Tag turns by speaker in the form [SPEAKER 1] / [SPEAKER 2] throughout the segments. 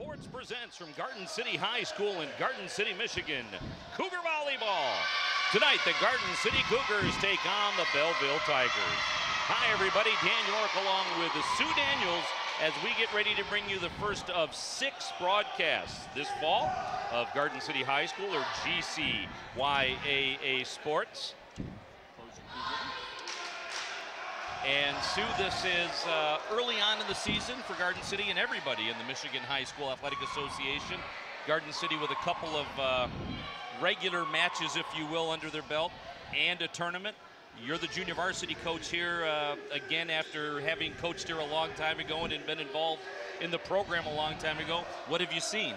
[SPEAKER 1] Sports presents from Garden City High School in Garden City, Michigan, Cougar Volleyball. Tonight, the Garden City Cougars take on the Belleville Tigers. Hi, everybody. Dan York along with Sue Daniels as we get ready to bring you the first of 6 broadcasts this fall of Garden City High School, or GCYAA Sports. And Sue, this is early on in the season for Garden City and everybody in the Michigan High School Athletic Association. Garden City with a couple of regular matches, if you will, under their belt and a tournament. You're the junior varsity coach here again after having coached here a long time ago and been involved in the program a long time ago. What have you seen?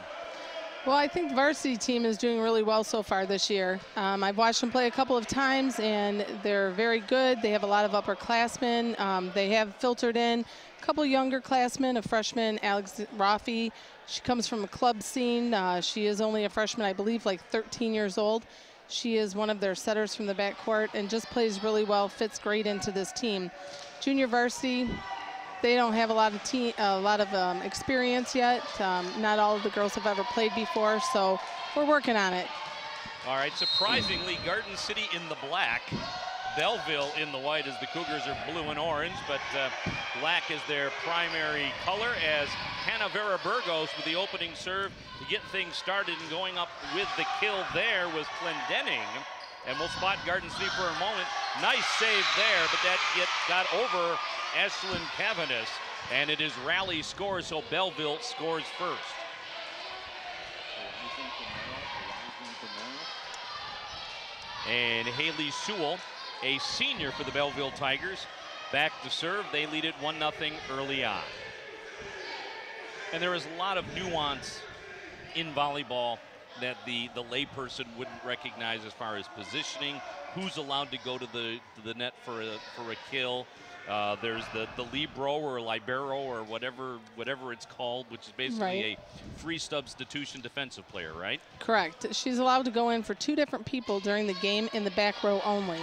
[SPEAKER 2] Well, I think the varsity team is doing really well so far this year. I've watched them play a couple of times, and they're very good. They have a lot of upperclassmen. They have filtered in a couple younger classmen, a freshman, Alex Rafi. She comes from a club scene. She is only a freshman, I believe, like 13 years old. She is one of their setters from the backcourt and just plays really well, fits great into this team. Junior varsity, they don't have a lot of experience yet. Not all of the girls have ever played before, so we're working on it.
[SPEAKER 1] All right, surprisingly, Garden City in the black, Belleville in the white, as the Cougars are blue and orange, but black is their primary color, as Hannah Vera Burgos with the opening serve to get things started, and going up with the kill there was Clendenning. And we'll spot Garden City for a moment. Nice save there, but that got over Ashlyn Cavaness, and it is rally score, so Belleville scores first. And Haley Sewell, a senior for the Belleville Tigers, back to serve. They lead it 1-0 early on. And there is a lot of nuance in volleyball that the layperson wouldn't recognize as far as positioning, who's allowed to go to the net for a kill. There's the libero or libero or whatever it's called, which is basically a free substitution defensive player, right?
[SPEAKER 2] Correct. She's allowed to go in for 2 different people during the game in the back row only,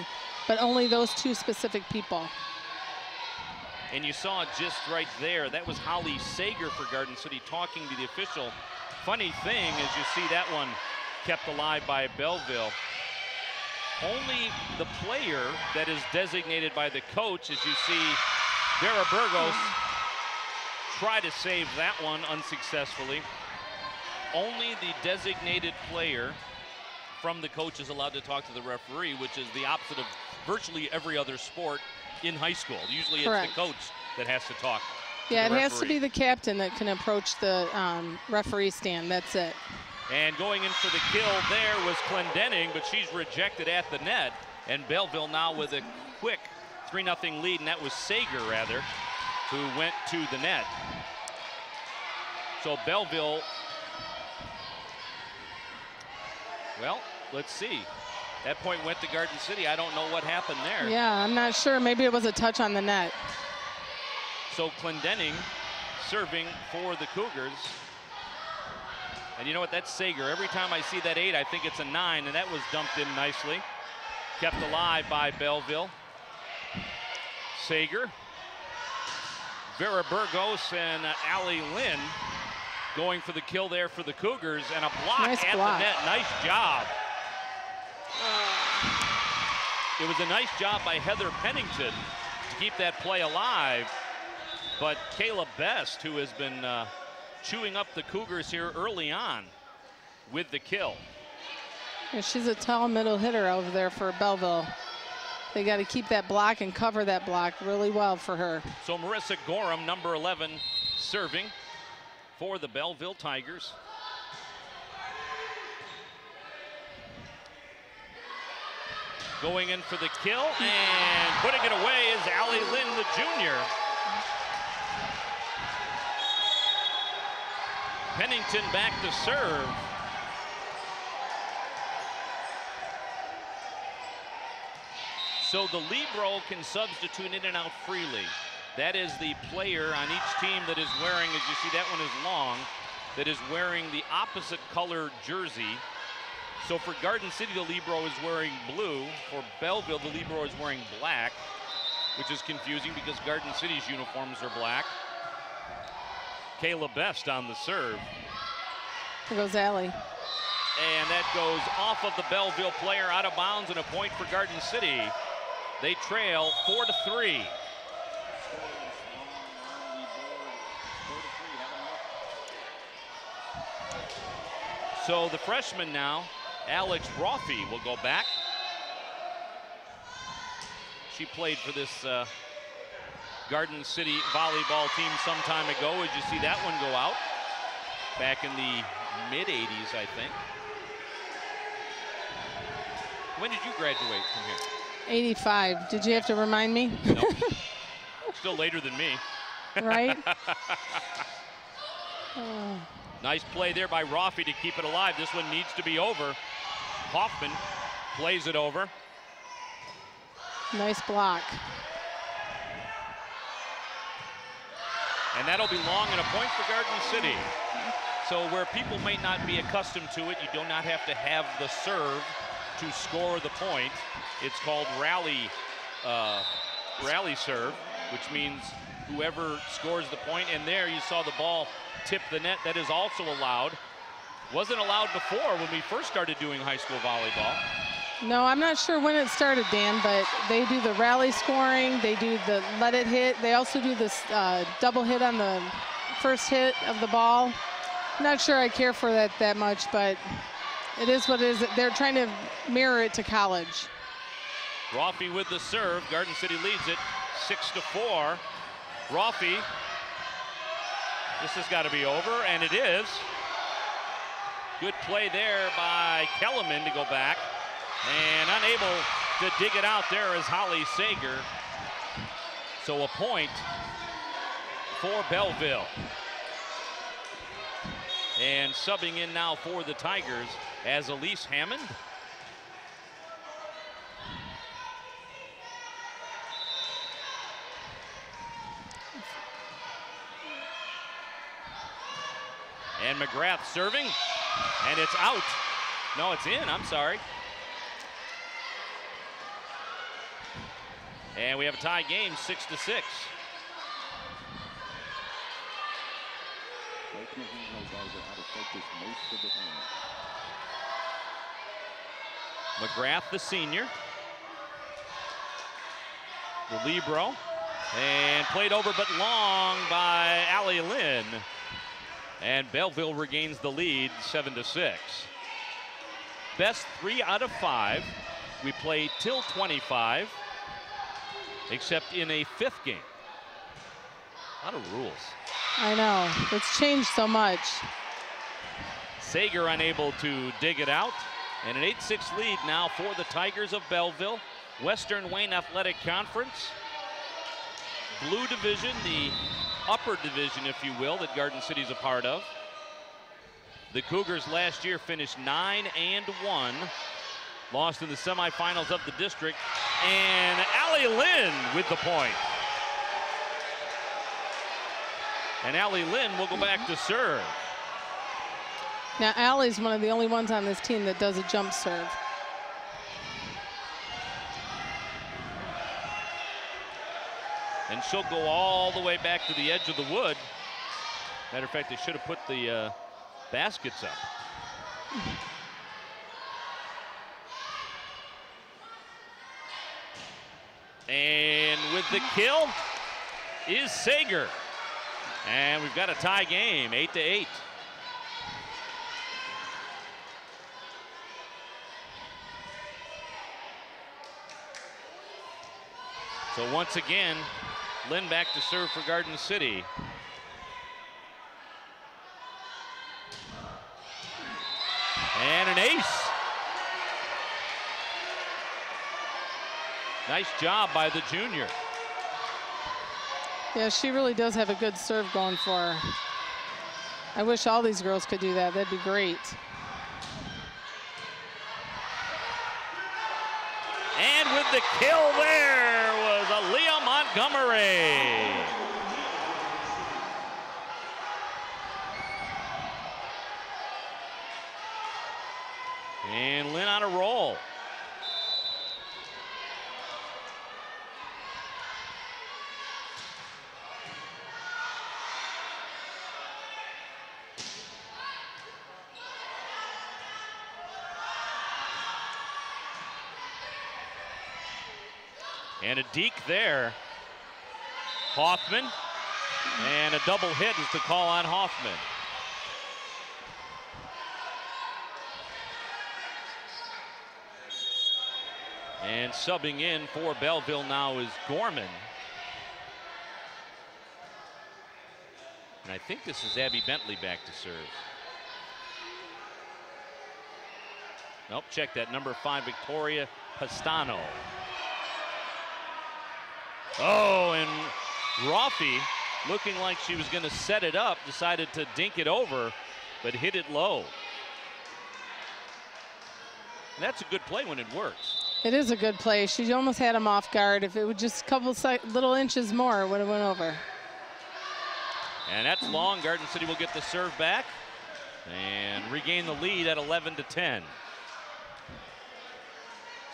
[SPEAKER 2] but only those 2 specific people.
[SPEAKER 1] And you saw just right there, that was Holly Sager for Garden City talking to the official. Funny thing is you see that one kept alive by Belleville. Only the player that is designated by the coach, as you see Vera Burgos try to save that one unsuccessfully. Only the designated player from the coach is allowed to talk to the referee, which is the opposite of virtually every other sport in high school. Usually it's the coach that has to talk.
[SPEAKER 2] Yeah, it has to be the captain that can approach the referee stand. That's it.
[SPEAKER 1] And going in for the kill there was Clendenning, but she's rejected at the net. And Belleville now with a quick 3-0 lead, and that was Sager, rather, who went to the net. So Belleville, well, let's see. That point went to Garden City. I don't know what happened there.
[SPEAKER 2] Yeah, I'm not sure. Maybe it was a touch on the net.
[SPEAKER 1] So Clendenning serving for the Cougars. And you know what, that's Sager. Every time I see that 8, I think it's a 9, and that was dumped in nicely. Kept alive by Belleville. Sager. Vera Burgos and Allie Lynn going for the kill there for the Cougars, and a block at the net. Nice job. It was a nice job by Heather Pennington to keep that play alive. But Kayla Best, who has been chewing up the Cougars here early on with the kill.
[SPEAKER 2] Yeah, she's a tall middle hitter over there for Belleville. They got to keep that block and cover that block really well for her.
[SPEAKER 1] So Marissa Gorham, number 11, serving for the Belleville Tigers. Going in for the kill, and putting it away is Allie Lynn, the junior. Pennington back to serve. So the libero can substitute in and out freely. That is the player on each team that is wearing, as you see that one is long, that is wearing the opposite color jersey. So for Garden City, the libero is wearing blue. For Belleville, the libero is wearing black, which is confusing because Garden City's uniforms are black. Kayla Best on the serve.
[SPEAKER 2] Here goes Allie.
[SPEAKER 1] And that goes off of the Belleville player, out of bounds, and a point for Garden City. They trail 4-3. So the freshman now, Alex Roffey, will go back. She played for this Garden City volleyball team some time ago. As you see that one go out back in the mid-'80s, I think. When did you graduate from here?
[SPEAKER 2] 85. Did you have to remind me?
[SPEAKER 1] Nope. Still later than me.
[SPEAKER 2] Right?
[SPEAKER 1] Nice play there by Roffey to keep it alive. This one needs to be over. Hoffman plays it over.
[SPEAKER 2] Nice block.
[SPEAKER 1] And that'll be long and a point for Garden City. So where people might not be accustomed to it, you do not have to have the serve to score the point. It's called rally serve, which means whoever scores the point. And there you saw the ball tip the net. That is also allowed. Wasn't allowed before when we first started doing high school volleyball.
[SPEAKER 2] No, I'm not sure when it started, Dan, but they do the rally scoring. They do the let it hit. They also do this double hit on the first hit of the ball. I'm not sure I care for that much, but it is what it is. They're trying to mirror it to college.
[SPEAKER 1] Roffey with the serve. Garden City leads it 6-4. Roffey. This has got to be over, and it is. Good play there by Kellerman to go back. And unable to dig it out there is Holly Sager. So a point for Belleville. And subbing in now for the Tigers as Elise Hammond. And McGrath serving, and it's out. No, it's in, I'm sorry. And we have a tie game, 6-6. McGrath, the senior. The libero. And played over but long by Allie Lynn. And Belleville regains the lead, 7-6. Best 3 out of 5. We play till 25, except in a 5th game. A lot of rules.
[SPEAKER 2] I know, it's changed so much.
[SPEAKER 1] Sager unable to dig it out. And an 8-6 lead now for the Tigers of Belleville. Western Wayne Athletic Conference. Blue Division, the upper division, if you will, that Garden City's a part of. The Cougars last year finished 9-1, lost in the semifinals of the district, and Allie Lynn with the point. And Allie Lynn will go back to serve.
[SPEAKER 2] Now, Allie's one of the only ones on this team that does a jump serve.
[SPEAKER 1] And she'll go all the way back to the edge of the wood. Matter of fact, they should have put the baskets up. And with the kill is Sager. And we've got a tie game, 8-8. So once again, Lynn back to serve for Garden City. And an ace. Nice job by the junior.
[SPEAKER 2] Yeah, she really does have a good serve going for her. I wish all these girls could do that. That'd be great.
[SPEAKER 1] And with the kill there was Aaliyah Montgomery. And Lynn on a roll. And a deke there. Hoffman. And a double hit is the call on Hoffman. And subbing in for Belleville now is Gorman. And I think this is Abby Bentley back to serve. Nope, check that. Number 5, Victoria Pastano. Oh, and Rafi, looking like she was going to set it up, decided to dink it over, but hit it low. And that's a good play when it works.
[SPEAKER 2] It is a good play. She almost had him off guard. If it would just a couple little inches more, it would have went over.
[SPEAKER 1] And that's long. Garden City will get the serve back and regain the lead at 11-10.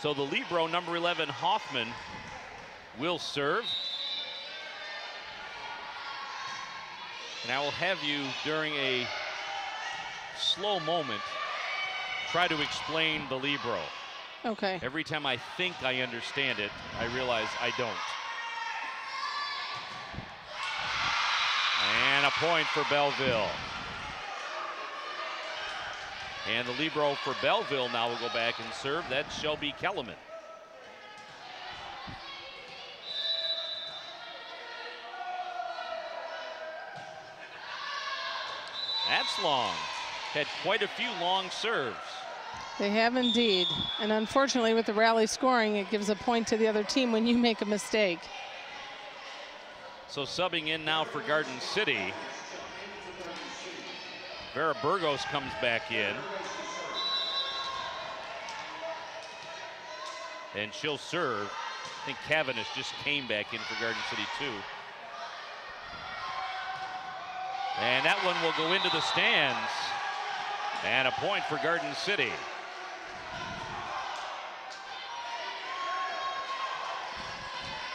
[SPEAKER 1] So the libero, number 11, Hoffman, will serve. And I will have you, during a slow moment, try to explain the libero.
[SPEAKER 2] Okay.
[SPEAKER 1] Every time I think I understand it, I realize I don't. And a point for Belleville. And the libero for Belleville now will go back and serve. That's Shelby Kellerman. That's long. Had quite a few long serves.
[SPEAKER 2] They have indeed. And unfortunately, with the rally scoring, it gives a point to the other team when you make a mistake.
[SPEAKER 1] So subbing in now for Garden City. Vera Burgos comes back in. And she'll serve. I think Cavendish just came back in for Garden City too. And that one will go into the stands. And a point for Garden City.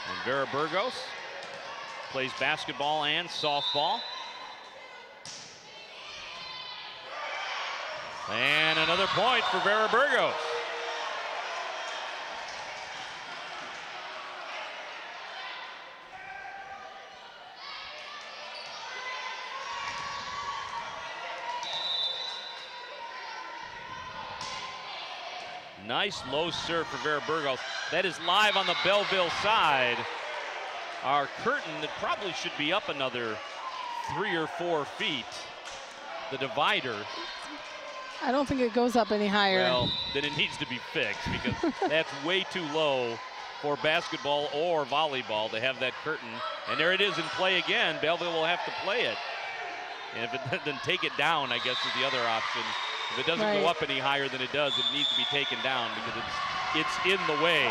[SPEAKER 1] And Vera Burgos plays basketball and softball. And another point for Vera Burgos. Nice low serve for Vera Burgos. That is live on the Belleville side. Our curtain that probably should be up another 3 or 4 feet. The divider.
[SPEAKER 2] I don't think it goes up any higher.
[SPEAKER 1] Well, then it needs to be fixed because that's way too low for basketball or volleyball to have that curtain. And there it is in play again. Belleville will have to play it. And if it doesn't, take it down, I guess, is the other option. If it doesn't go up any higher than it does, it needs to be taken down because it's in the way.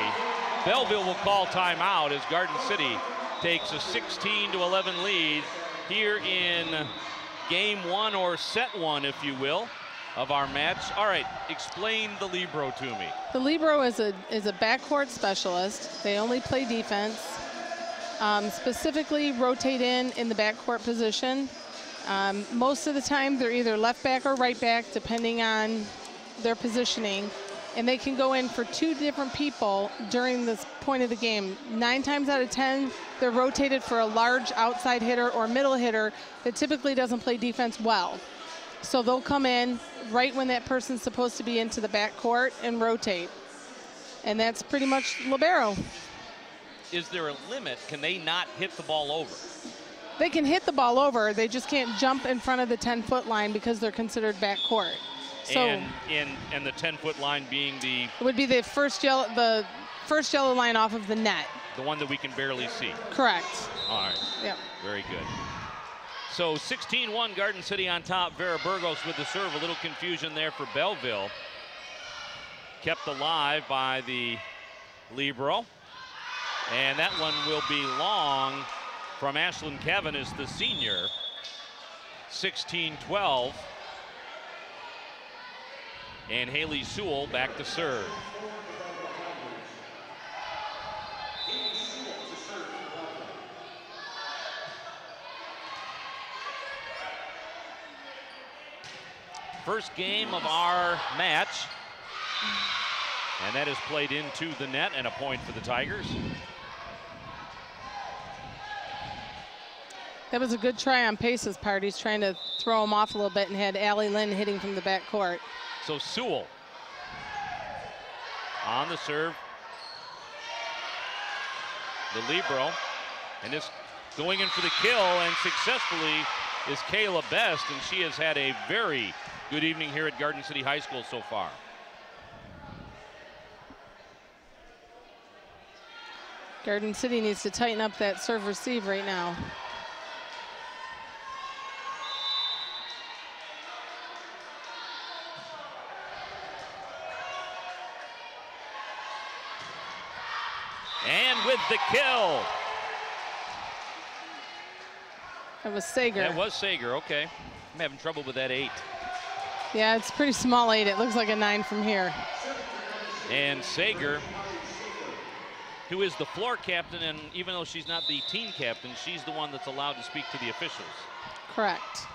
[SPEAKER 1] Belleville will call timeout as Garden City takes a 16-11 lead here in game 1, or set 1, if you will, of our match. All right, explain the libero to me.
[SPEAKER 2] The libero is a backcourt specialist. They only play defense. Specifically rotate in the backcourt position. Most of the time they're either left back or right back depending on their positioning, and they can go in for 2 different people during this point of the game. 9 times out of 10 they're rotated for a large outside hitter or middle hitter that typically doesn't play defense well. So they'll come in right when that person's supposed to be into the backcourt and rotate, and that's pretty much libero.
[SPEAKER 1] Is there a limit? Can they not hit the ball over?
[SPEAKER 2] They can hit the ball over. They just can't jump in front of the 10-foot line because they're considered backcourt. So
[SPEAKER 1] and the 10-foot line being the?
[SPEAKER 2] It would be the first yellow line off of the net.
[SPEAKER 1] The one that we can barely see.
[SPEAKER 2] Correct.
[SPEAKER 1] All right.
[SPEAKER 2] Yep.
[SPEAKER 1] Very good. So 16-1, Garden City on top. Vera Burgos with the serve. A little confusion there for Belleville. Kept alive by the libero. And that one will be long from Ashlyn Cavendish, the senior. 16-12. And Haley Sewell back to serve. First game of our match. And that is played into the net, and a point for the Tigers.
[SPEAKER 2] That was a good try on Pace's part. He's trying to throw him off a little bit and had Allie Lynn hitting from the back court.
[SPEAKER 1] So Sewell on the serve. The libero. And this going in for the kill and successfully is Kayla Best, and she has had a very good evening here at Garden City High School so far.
[SPEAKER 2] Garden City needs to tighten up that serve receive right now.
[SPEAKER 1] And with the kill.
[SPEAKER 2] That was Sager.
[SPEAKER 1] That was Sager, okay. I'm having trouble with that 8.
[SPEAKER 2] Yeah, it's pretty small 8. It looks like a 9 from here.
[SPEAKER 1] And Sager, who is the floor captain, and even though she's not the team captain, she's the one that's allowed to speak to the officials.
[SPEAKER 2] Correct.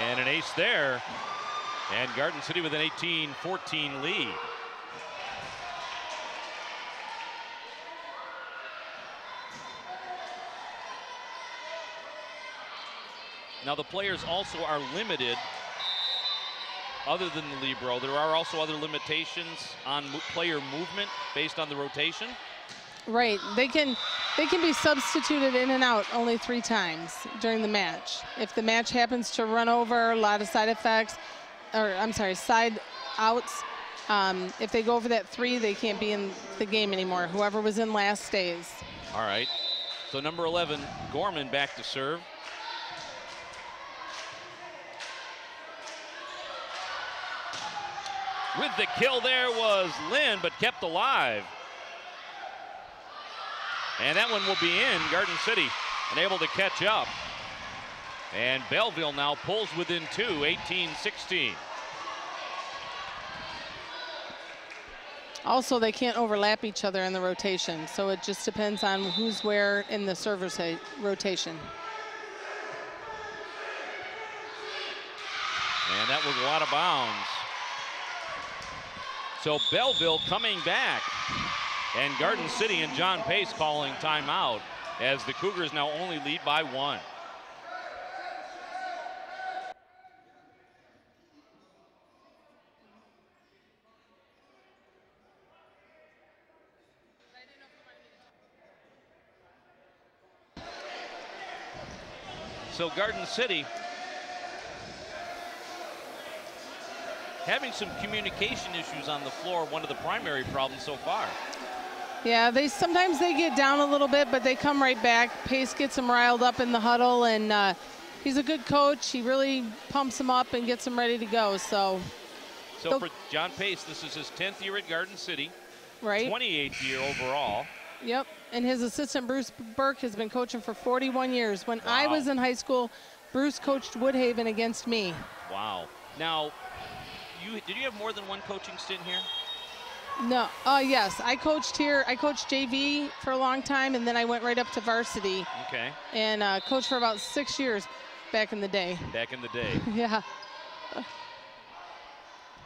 [SPEAKER 1] And an ace there. And Garden City with an 18-14 lead. Now the players also are limited, other than the libero. There are also other limitations on player movement based on the rotation.
[SPEAKER 2] Right, they can be substituted in and out only 3 times during the match. If the match happens to run over, a lot of side effects, or I'm sorry, side outs, if they go over that 3, they can't be in the game anymore. Whoever was in last stays.
[SPEAKER 1] All right, so number 11, Gorman back to serve. With the kill there was Lynn, but kept alive. And that one will be in. Garden City unable to catch up. And Belleville now pulls within 2, 18-16.
[SPEAKER 2] Also, they can't overlap each other in the rotation, so it just depends on who's where in the server's rotation.
[SPEAKER 1] And that was out of bounds. So Belleville coming back, and Garden City and John Pace calling timeout as the Cougars now only lead by 1. So Garden City having some communication issues on the floor, one of the primary problems so far.
[SPEAKER 2] Yeah, sometimes they get down a little bit, but they come right back. Pace gets them riled up in the huddle, and he's a good coach. He really pumps them up and gets them ready to go. So
[SPEAKER 1] for John Pace, this is his 10th year at Garden City.
[SPEAKER 2] Right.
[SPEAKER 1] 28th year overall.
[SPEAKER 2] Yep, and his assistant, Bruce Burke, has been coaching for 41 years. When I was in high school, Bruce coached Woodhaven against me.
[SPEAKER 1] Wow. Now, did you have more than one coaching stint here?
[SPEAKER 2] No. Yes, I coached here. I coached JV for a long time, and then I went right up to varsity.
[SPEAKER 1] Okay.
[SPEAKER 2] And coached for about 6 years back in the day.
[SPEAKER 1] Back in the day.
[SPEAKER 2] Yeah.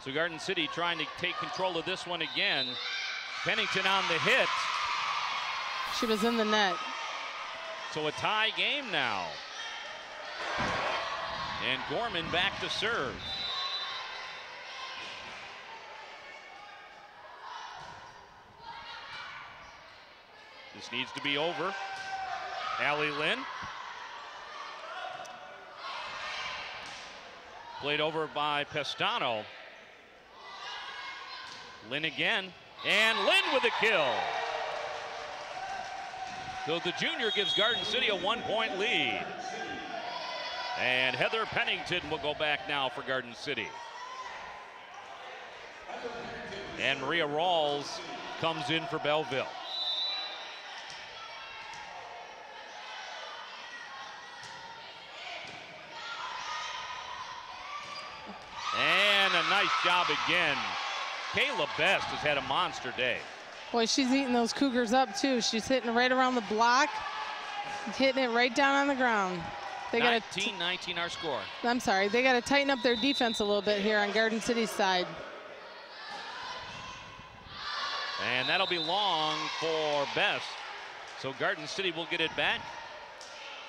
[SPEAKER 1] So Garden City trying to take control of this one again. Pennington on the hit.
[SPEAKER 2] She was in the net.
[SPEAKER 1] So a tie game now. And Gorman back to serve. This needs to be over. Allie Lynn. Played over by Pestano. Lynn again. And Lynn with a kill. So the junior gives Garden City a 1-point lead. And Heather Pennington will go back now for Garden City. And Maria Rawls comes in for Belleville. And a nice job again. Kayla Best has had a monster day.
[SPEAKER 2] Boy, she's eating those Cougars up too. She's hitting right around the block, hitting it right down on the ground. They
[SPEAKER 1] 19-19 our score.
[SPEAKER 2] I'm sorry, they got to tighten up their defense a little bit here on Garden City's side.
[SPEAKER 1] And that'll be long for Best. So Garden City will get it back.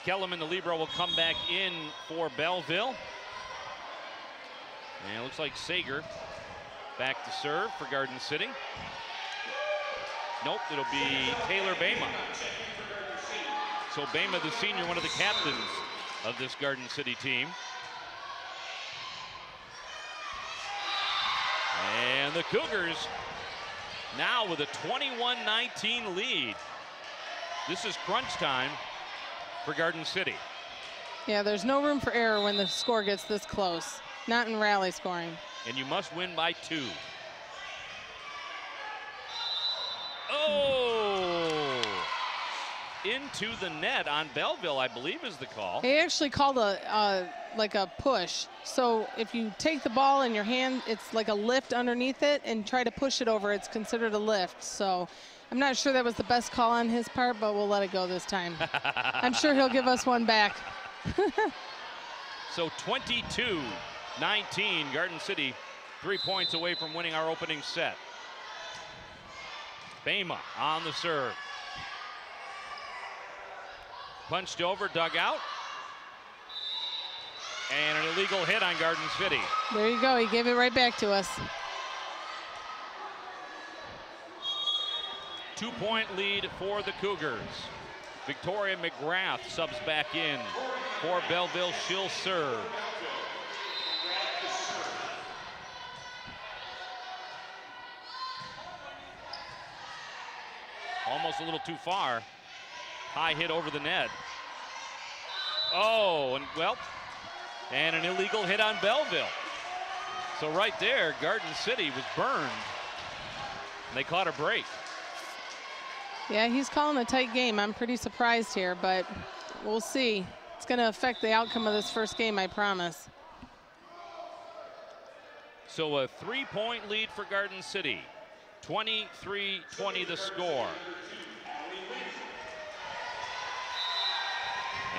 [SPEAKER 1] Kellerman, the libero, will come back in for Belleville. And it looks like Sager back to serve for Garden City. Nope, it'll be Taylor Bama. So Bama, the senior, one of the captains of this Garden City team. And the Cougars now with a 21-19 lead. This is crunch time for Garden City.
[SPEAKER 2] Yeah, there's no room for error when the score gets this close. Not in rally scoring.
[SPEAKER 1] And you must win by 2. Oh! Into the net on Belleville, I believe is the call.
[SPEAKER 2] He actually called like a push. So if you take the ball in your hand, it's like a lift underneath it, and try to push it over, it's considered a lift. So I'm not sure that was the best call on his part, but we'll let it go this time. I'm sure he'll give us one back.
[SPEAKER 1] So 22-19, Garden City 3 points away from winning our opening set. Bama on the serve. Punched over, dug out. And an illegal hit on Garden City.
[SPEAKER 2] There you go, he gave it right back to us.
[SPEAKER 1] 2-point lead for the Cougars. Victoria McGrath subs back in for Belleville. She'll serve. Almost a little too far. High hit over the net. Oh, and well, and an illegal hit on Belleville. So right there, Garden City was burned. And they caught a break.
[SPEAKER 2] Yeah, he's calling a tight game. I'm pretty surprised here, but we'll see. It's going to affect the outcome of this first game, I promise.
[SPEAKER 1] So a 3-point lead for Garden City. 23-20 the score.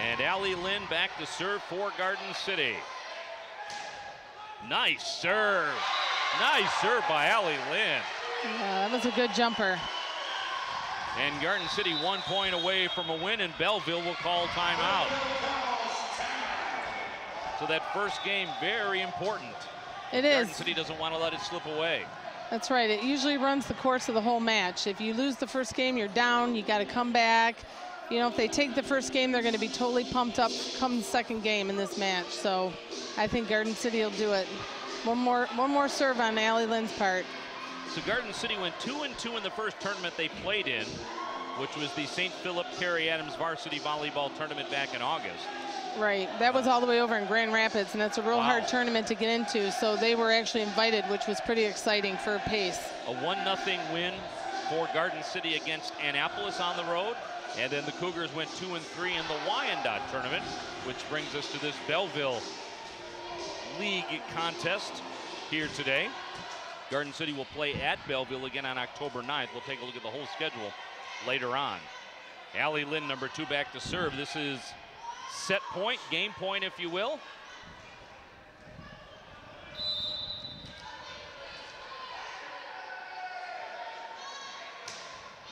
[SPEAKER 1] And Allie Lynn back to serve for Garden City. Nice serve. Nice serve by Allie Lynn.
[SPEAKER 2] Yeah, that was a good jumper.
[SPEAKER 1] And Garden City 1 point away from a win, and Belleville will call timeout. So that first game, very important.
[SPEAKER 2] It is.
[SPEAKER 1] Garden City doesn't want to let it slip away.
[SPEAKER 2] That's right. It usually runs the course of the whole match. If you lose the first game, you're down. You got to come back. You know, if they take the first game, they're going to be totally pumped up come the second game in this match. So I think Garden City will do it. One more serve on Allie Lynn's part.
[SPEAKER 1] So Garden City went 2-2 in the first tournament they played in, which was the St. Philip Carey Adams Varsity Volleyball Tournament back in August.
[SPEAKER 2] Right, that was all the way over in Grand Rapids, and that's a real hard tournament to get into, so they were actually invited, which was pretty exciting for pace.
[SPEAKER 1] A 1-0 win for Garden City against Annapolis on the road, and then the Cougars went 2-3 in the Wyandotte tournament, which brings us to this Belleville League contest here today. Garden City will play at Belleville again on October 9th. We'll take a look at the whole schedule later on. Allie Lynn, number 2, back to serve. This is set point, game point, if you will.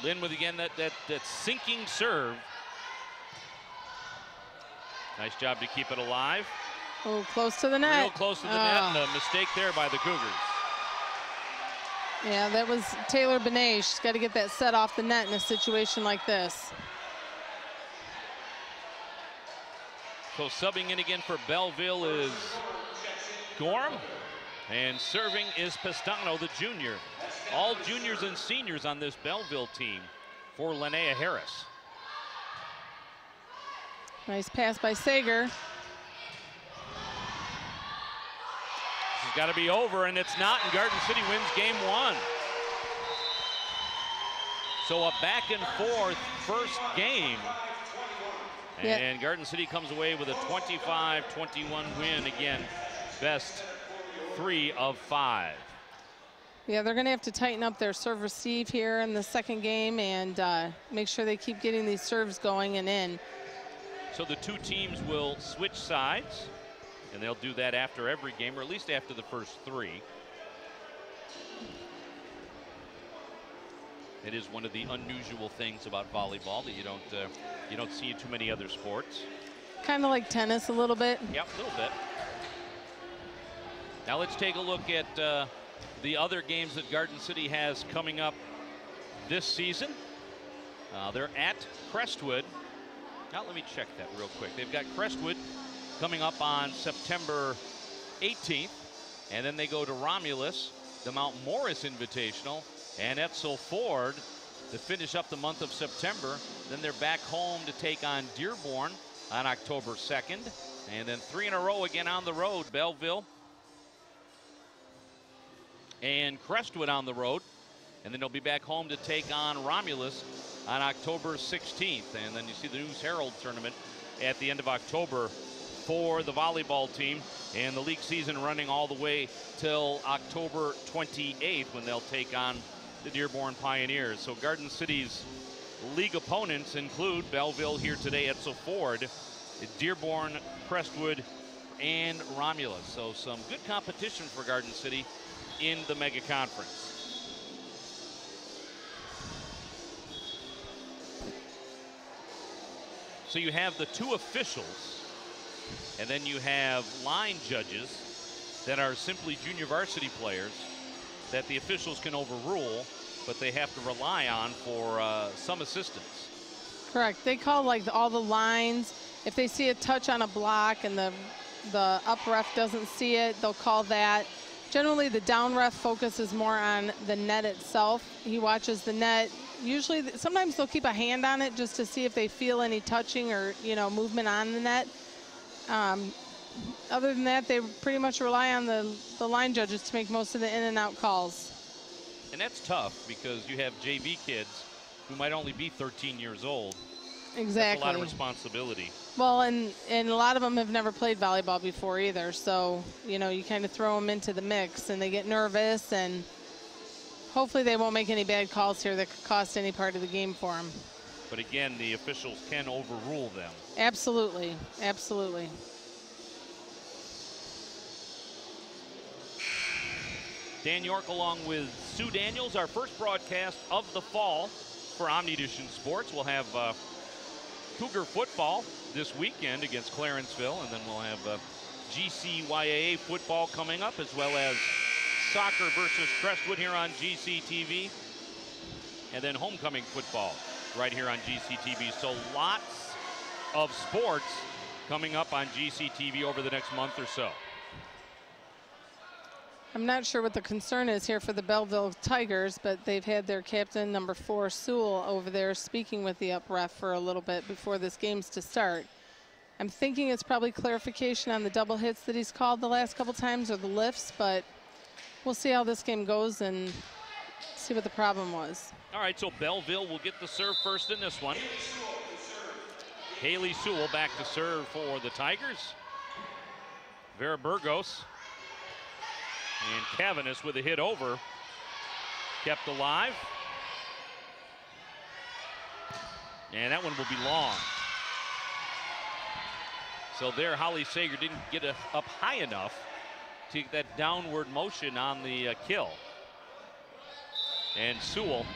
[SPEAKER 1] Lynn with, again, that sinking serve. Nice job to keep it alive.
[SPEAKER 2] Oh, close to the net.
[SPEAKER 1] Real close to the net, and a mistake there by the Cougars.
[SPEAKER 2] Yeah, that was Taylor Benet. She's got to get that set off the net in a situation like this.
[SPEAKER 1] So subbing in again for Belleville is Gorham, and serving is Pestano, the junior. All juniors and seniors on this Belleville team for Linnea Harris.
[SPEAKER 2] Nice pass by Sager.
[SPEAKER 1] This has got to be over, and it's not, and Garden City wins game 1. So a back and forth first game. And Garden City comes away with a 25-21 win. Again, best 3 of 5.
[SPEAKER 2] Yeah, they're going to have to tighten up their serve receive here in the second game and make sure they keep getting these serves going and in.
[SPEAKER 1] So the two teams will switch sides, and they'll do that after every game, or at least after the first 3. It is one of the unusual things about volleyball that you don't see in too many other sports.
[SPEAKER 2] Kind of like tennis a little bit.
[SPEAKER 1] Yep, a little bit. Now let's take a look at the other games that Garden City has coming up this season. They're at Crestwood. Now let me check that real quick. They've got Crestwood coming up on September 18th, and then they go to Romulus, the Mount Morris Invitational, and Etzel Ford to finish up the month of September. Then they're back home to take on Dearborn on October 2nd, and then 3 in a row again on the road. Belleville and Crestwood on the road, and then they'll be back home to take on Romulus on October 16th. And then you see the News Herald tournament at the end of October for the volleyball team, and the league season running all the way till October 28th when they'll take on the Dearborn Pioneers. So Garden City's league opponents include Belleville here today, Etzel Ford, Dearborn, Crestwood, and Romulus. So some good competition for Garden City in the mega conference. So you have the 2 officials, and then you have line judges that are simply junior varsity players that the officials can overrule, but they have to rely on for some assistance.
[SPEAKER 2] Correct. They call like all the lines. If they see a touch on a block and the up ref doesn't see it, they'll call that. Generally, the down ref focuses more on the net itself. He watches the net. Usually, sometimes they'll keep a hand on it just to see if they feel any touching or, movement on the net. Other than that, they pretty much rely on the line judges to make most of the in and out calls.
[SPEAKER 1] And that's tough because you have JV kids who might only be 13 years old.
[SPEAKER 2] Exactly.
[SPEAKER 1] That's a lot of responsibility.
[SPEAKER 2] Well, and a lot of them have never played volleyball before either. So, you kind of throw them into the mix and they get nervous, and hopefully they won't make any bad calls here that could cost any part of the game for them.
[SPEAKER 1] But again, the officials can overrule them.
[SPEAKER 2] Absolutely. Absolutely.
[SPEAKER 1] Dan York along with Sue Daniels, our first broadcast of the fall for OmniDition Sports. We'll have Cougar football this weekend against Clarenceville, and then we'll have GCYAA football coming up, as well as soccer versus Crestwood here on GCTV, and then homecoming football right here on GCTV. So lots of sports coming up on GCTV over the next month or so.
[SPEAKER 2] I'm not sure what the concern is here for the Belleville Tigers, but they've had their captain, number 4, Sewell, over there speaking with the up ref for a little bit before this game's to start. I'm thinking it's probably clarification on the double hits that he's called the last couple times, or the lifts, but we'll see how this game goes and see what the problem was.
[SPEAKER 1] All right, so Belleville will get the serve first in this one. Haley Sewell back to serve for the Tigers. Vera Burgos and Cavanis with a hit over. Kept alive. And that one will be long. So there, Holly Sager didn't get up high enough to get that downward motion on the kill. And Sewell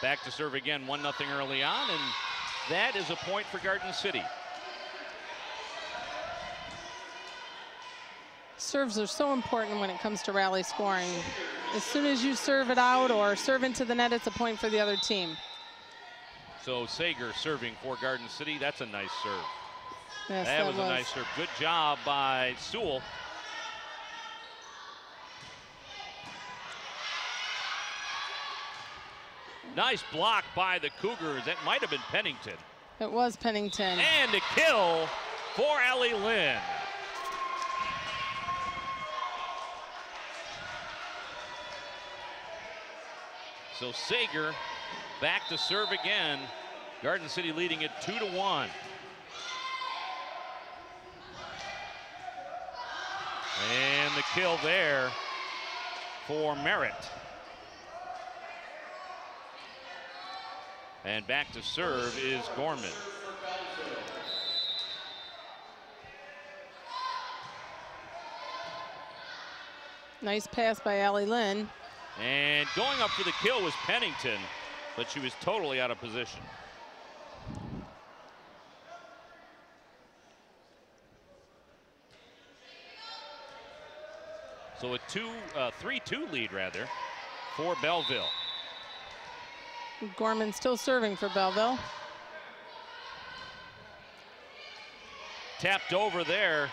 [SPEAKER 1] back to serve again, 1-0 early on, and that is a point for Garden City.
[SPEAKER 2] Serves are so important when it comes to rally scoring. As soon as you serve it out or serve into the net, it's a point for the other team.
[SPEAKER 1] So Sager serving for Garden City. That's a nice serve.
[SPEAKER 2] Yes,
[SPEAKER 1] that was a nice serve. Good job by Sewell. Nice block by the Cougars. That might have been Pennington.
[SPEAKER 2] It was Pennington.
[SPEAKER 1] And a kill for Allie Lynn. So Sager back to serve again. Garden City leading it 2-1. And the kill there for Merritt. And back to serve is Gorman.
[SPEAKER 2] Nice pass by Allie Lynn.
[SPEAKER 1] And going up for the kill was Pennington. but she was totally out of position. So a 3-2 lead, rather, for Belleville.
[SPEAKER 2] Gorman still serving for Belleville.
[SPEAKER 1] Tapped over there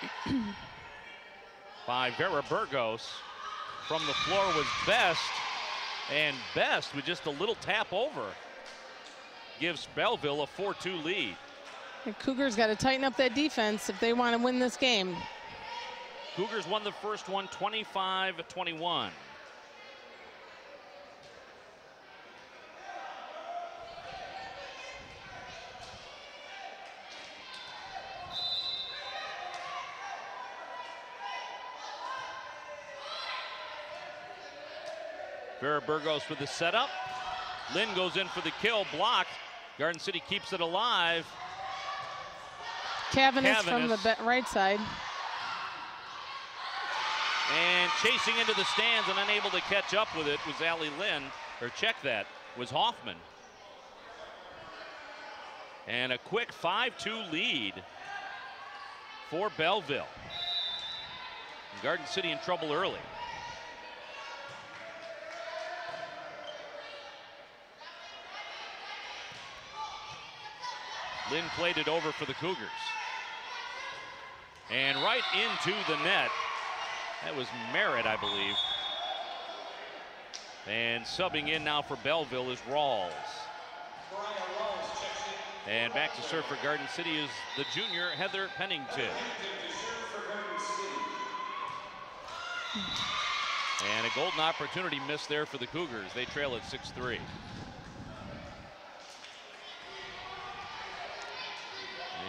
[SPEAKER 1] by Vera Burgos. From the floor was Best, and Best with just a little tap over gives Belleville a 4-2 lead.
[SPEAKER 2] The Cougars got to tighten up that defense if they want to win this game.
[SPEAKER 1] Cougars won the first one 25-21. Vera Burgos with the setup. Lynn goes in for the kill, blocked. Garden City keeps it alive.
[SPEAKER 2] Cavanis from the right side.
[SPEAKER 1] And chasing into the stands and unable to catch up with it was Allie Lynn, or check that, was Hoffman. And a quick 5-2 lead for Belleville. Garden City in trouble early. Lynn played it over for the Cougars. And right into the net. That was Merritt, I believe. And subbing in now for Belleville is Rawls. And back to serve for Garden City is the junior Heather Pennington. And a golden opportunity missed there for the Cougars. They trail at 6-3.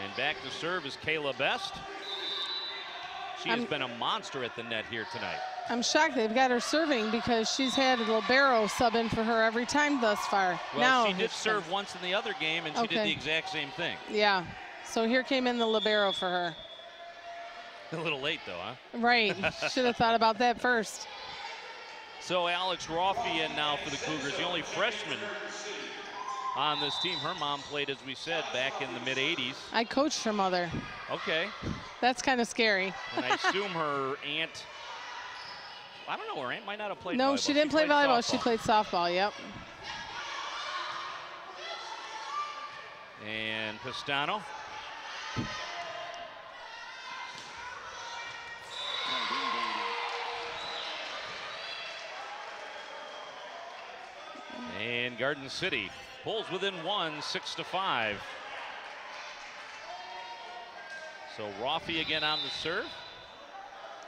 [SPEAKER 1] And back to serve is Kayla Best. She has been a monster at the net here tonight.
[SPEAKER 2] I'm shocked they've got her serving because she's had a libero sub in for her every time thus far.
[SPEAKER 1] Well,
[SPEAKER 2] now,
[SPEAKER 1] she did serve once in the other game, and she did the exact same thing.
[SPEAKER 2] Yeah, so here came in the libero for her.
[SPEAKER 1] A little late, though, huh?
[SPEAKER 2] Right, should have thought about that first.
[SPEAKER 1] So Alex Roffey in now for the Cougars, the only freshman on this team. Her mom played, as we said, back in the mid-'80s.
[SPEAKER 2] I coached her mother.
[SPEAKER 1] Okay.
[SPEAKER 2] That's kind of scary.
[SPEAKER 1] And I assume her aunt, I don't know, her aunt might not have played volleyball.
[SPEAKER 2] No, she didn't play volleyball.
[SPEAKER 1] Softball.
[SPEAKER 2] She played softball, yep.
[SPEAKER 1] And Pistano. And Garden City pulls within one, 6-5. So Roffey again on the serve.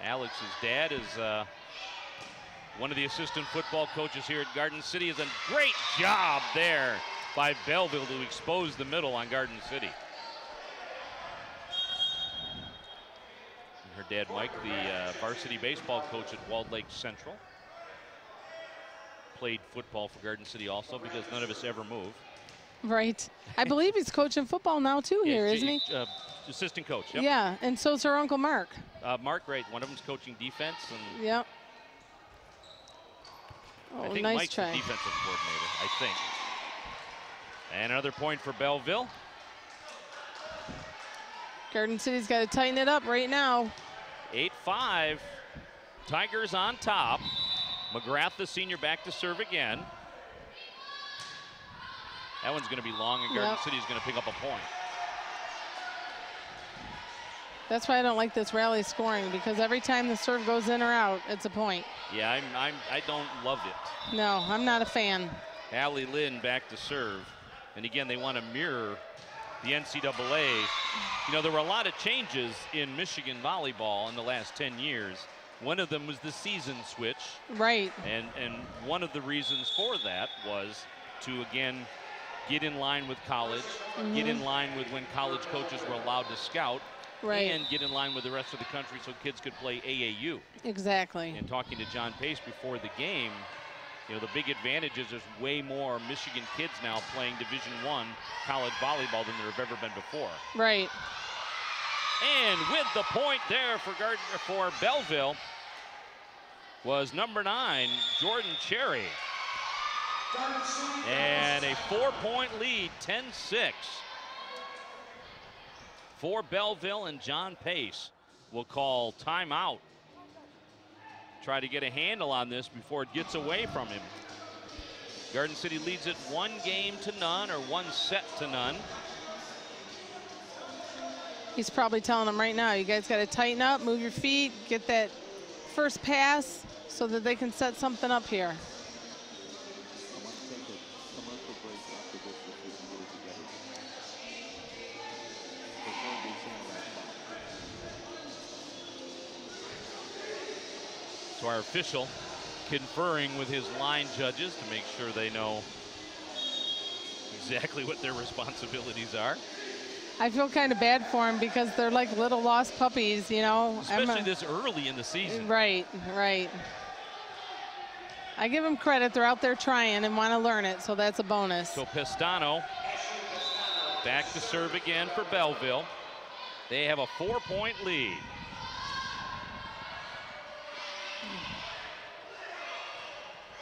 [SPEAKER 1] Alex's dad is one of the assistant football coaches here at Garden City. Is a great job there by Belleville to expose the middle on Garden City. And her dad, Mike, the varsity baseball coach at Walled Lake Central. Played football for Garden City also, because none of us ever move.
[SPEAKER 2] Right. I believe he's coaching football now too here, isn't he?
[SPEAKER 1] Assistant coach. Yep.
[SPEAKER 2] Yeah, and so's her Uncle Mark.
[SPEAKER 1] Mark, right. One of them's coaching defense. And
[SPEAKER 2] yep.
[SPEAKER 1] Oh, I think
[SPEAKER 2] nice
[SPEAKER 1] Mike's
[SPEAKER 2] try.
[SPEAKER 1] the defensive coordinator, I think. And another point for Belleville.
[SPEAKER 2] Garden City's got to tighten it up right now.
[SPEAKER 1] 8-5. Tigers on top. McGrath, the senior, back to serve again. That one's going to be long, and Garden City's going to pick up a point.
[SPEAKER 2] That's why I don't like this rally scoring, because every time the serve goes in or out, it's a point.
[SPEAKER 1] Yeah, I don't love it.
[SPEAKER 2] No, I'm not a fan.
[SPEAKER 1] Allie Lynn back to serve. And again, they want to mirror the NCAA. You know, there were a lot of changes in Michigan volleyball in the last 10 years. One of them was the season switch.
[SPEAKER 2] Right.
[SPEAKER 1] And one of the reasons for that was to, again, get in line with college, get in line with when college coaches were allowed to scout, and get in line with the rest of the country so kids could play AAU.
[SPEAKER 2] Exactly.
[SPEAKER 1] And talking to John Pace before the game, you know, the big advantage is there's way more Michigan kids now playing Division I college volleyball than there have ever been before.
[SPEAKER 2] Right.
[SPEAKER 1] And with the point there for Belleville was number 9, Jordan Cherry. And a 4-point lead, 10-6. For Belleville, and John Pace will call timeout. Try to get a handle on this before it gets away from him. Garden City leads it 1-0 or 1 set to none.
[SPEAKER 2] He's probably telling them right now, you guys got to tighten up, move your feet, get that first pass so that they can set something up here.
[SPEAKER 1] So our official conferring with his line judges to make sure they know exactly what their responsibilities are.
[SPEAKER 2] I feel kind of bad for them because they're like little lost puppies, you know.
[SPEAKER 1] Especially this early in the season.
[SPEAKER 2] Right, right. I give them credit. They're out there trying and want to learn it, so that's a bonus.
[SPEAKER 1] So Pistano back to serve again for Belleville. They have a 4-point lead.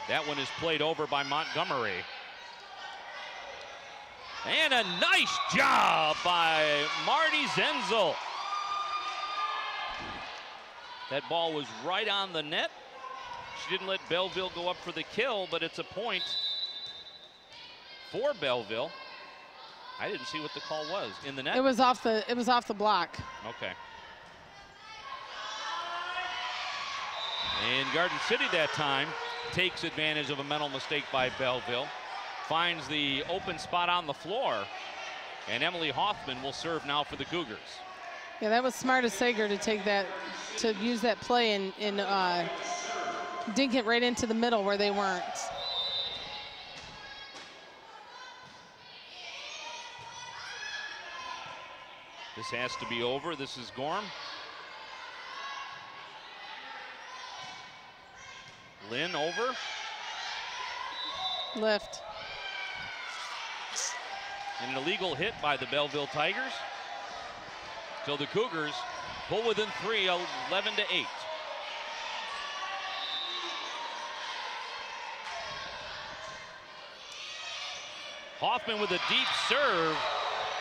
[SPEAKER 1] That one is played over by Montgomery. And a nice job by Marty Zenzel. That ball was right on the net. She didn't let Belleville go up for the kill, but it's a point for Belleville. I didn't see what the call was. In the net?
[SPEAKER 2] It was off the block.
[SPEAKER 1] Okay. And Garden City that time takes advantage of a mental mistake by Belleville. Finds the open spot on the floor, and Emily Hoffman will serve now for the Cougars.
[SPEAKER 2] Yeah, that was smart of Sager to take that, to use that play and dink it right into the middle where they weren't.
[SPEAKER 1] This has to be over. This is Gorham. Lynn over.
[SPEAKER 2] Lift.
[SPEAKER 1] And an illegal hit by the Belleville Tigers. So the Cougars pull within 3, 11-8. Hoffman with a deep serve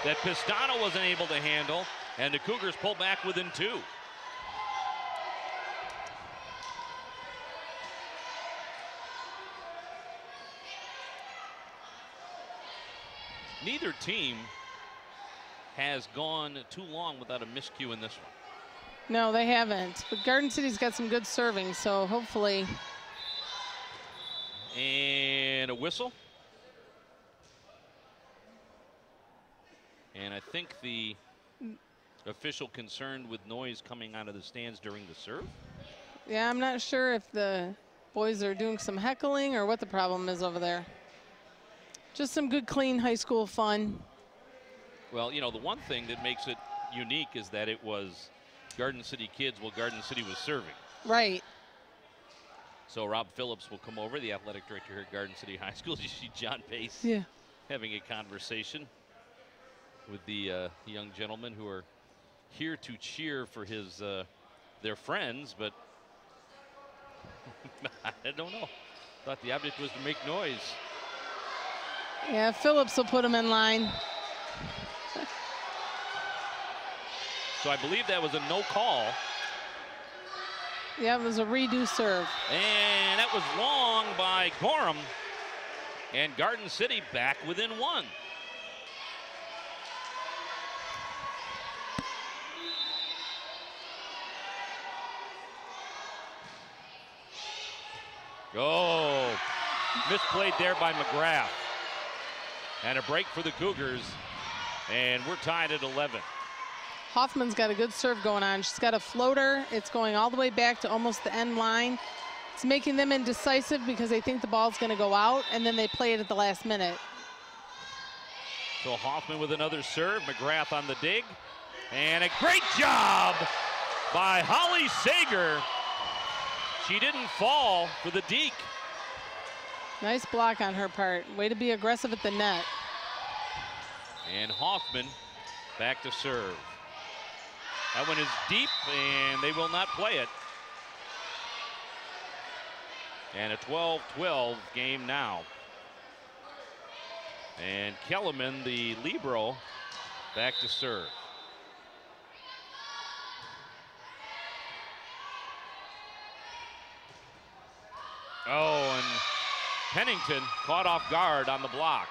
[SPEAKER 1] that Pistano wasn't able to handle, and the Cougars pull back within 2. Neither team has gone too long without a miscue in this one.
[SPEAKER 2] No, they haven't. But Garden City's got some good serving, so hopefully.
[SPEAKER 1] And a whistle. And I think the official concerned with noise coming out of the stands during the serve.
[SPEAKER 2] Yeah, I'm not sure if the boys are doing some heckling or what the problem is over there. Just some good, clean high school fun.
[SPEAKER 1] Well, you know, the one thing that makes it unique is that it was Garden City kids while Garden City was serving.
[SPEAKER 2] Right.
[SPEAKER 1] So Rob Phillips will come over, the athletic director here at Garden City High School. You see John Pace having a conversation with the young gentlemen who are here to cheer for his their friends, but I don't know. Thought the object was to make noise.
[SPEAKER 2] Yeah, Phillips will put him in line.
[SPEAKER 1] So I believe that was a no call.
[SPEAKER 2] Yeah, it was a redo serve.
[SPEAKER 1] And that was long by Gorham. And Garden City back within 1. Oh, misplayed there by McGrath. And a break for the Cougars. And we're tied at 11.
[SPEAKER 2] Hoffman's got a good serve going on. She's got a floater. It's going all the way back to almost the end line. It's making them indecisive because they think the ball's going to go out, and then they play it at the last minute.
[SPEAKER 1] So Hoffman with another serve. McGrath on the dig. And a great job by Holly Sager. She didn't fall for the deke.
[SPEAKER 2] Nice block on her part. Way to be aggressive at the net.
[SPEAKER 1] And Hoffman back to serve. That one is deep, and they will not play it. And a 12-12 game now. And Kellerman, the libero, back to serve. Oh, and Pennington caught off guard on the block.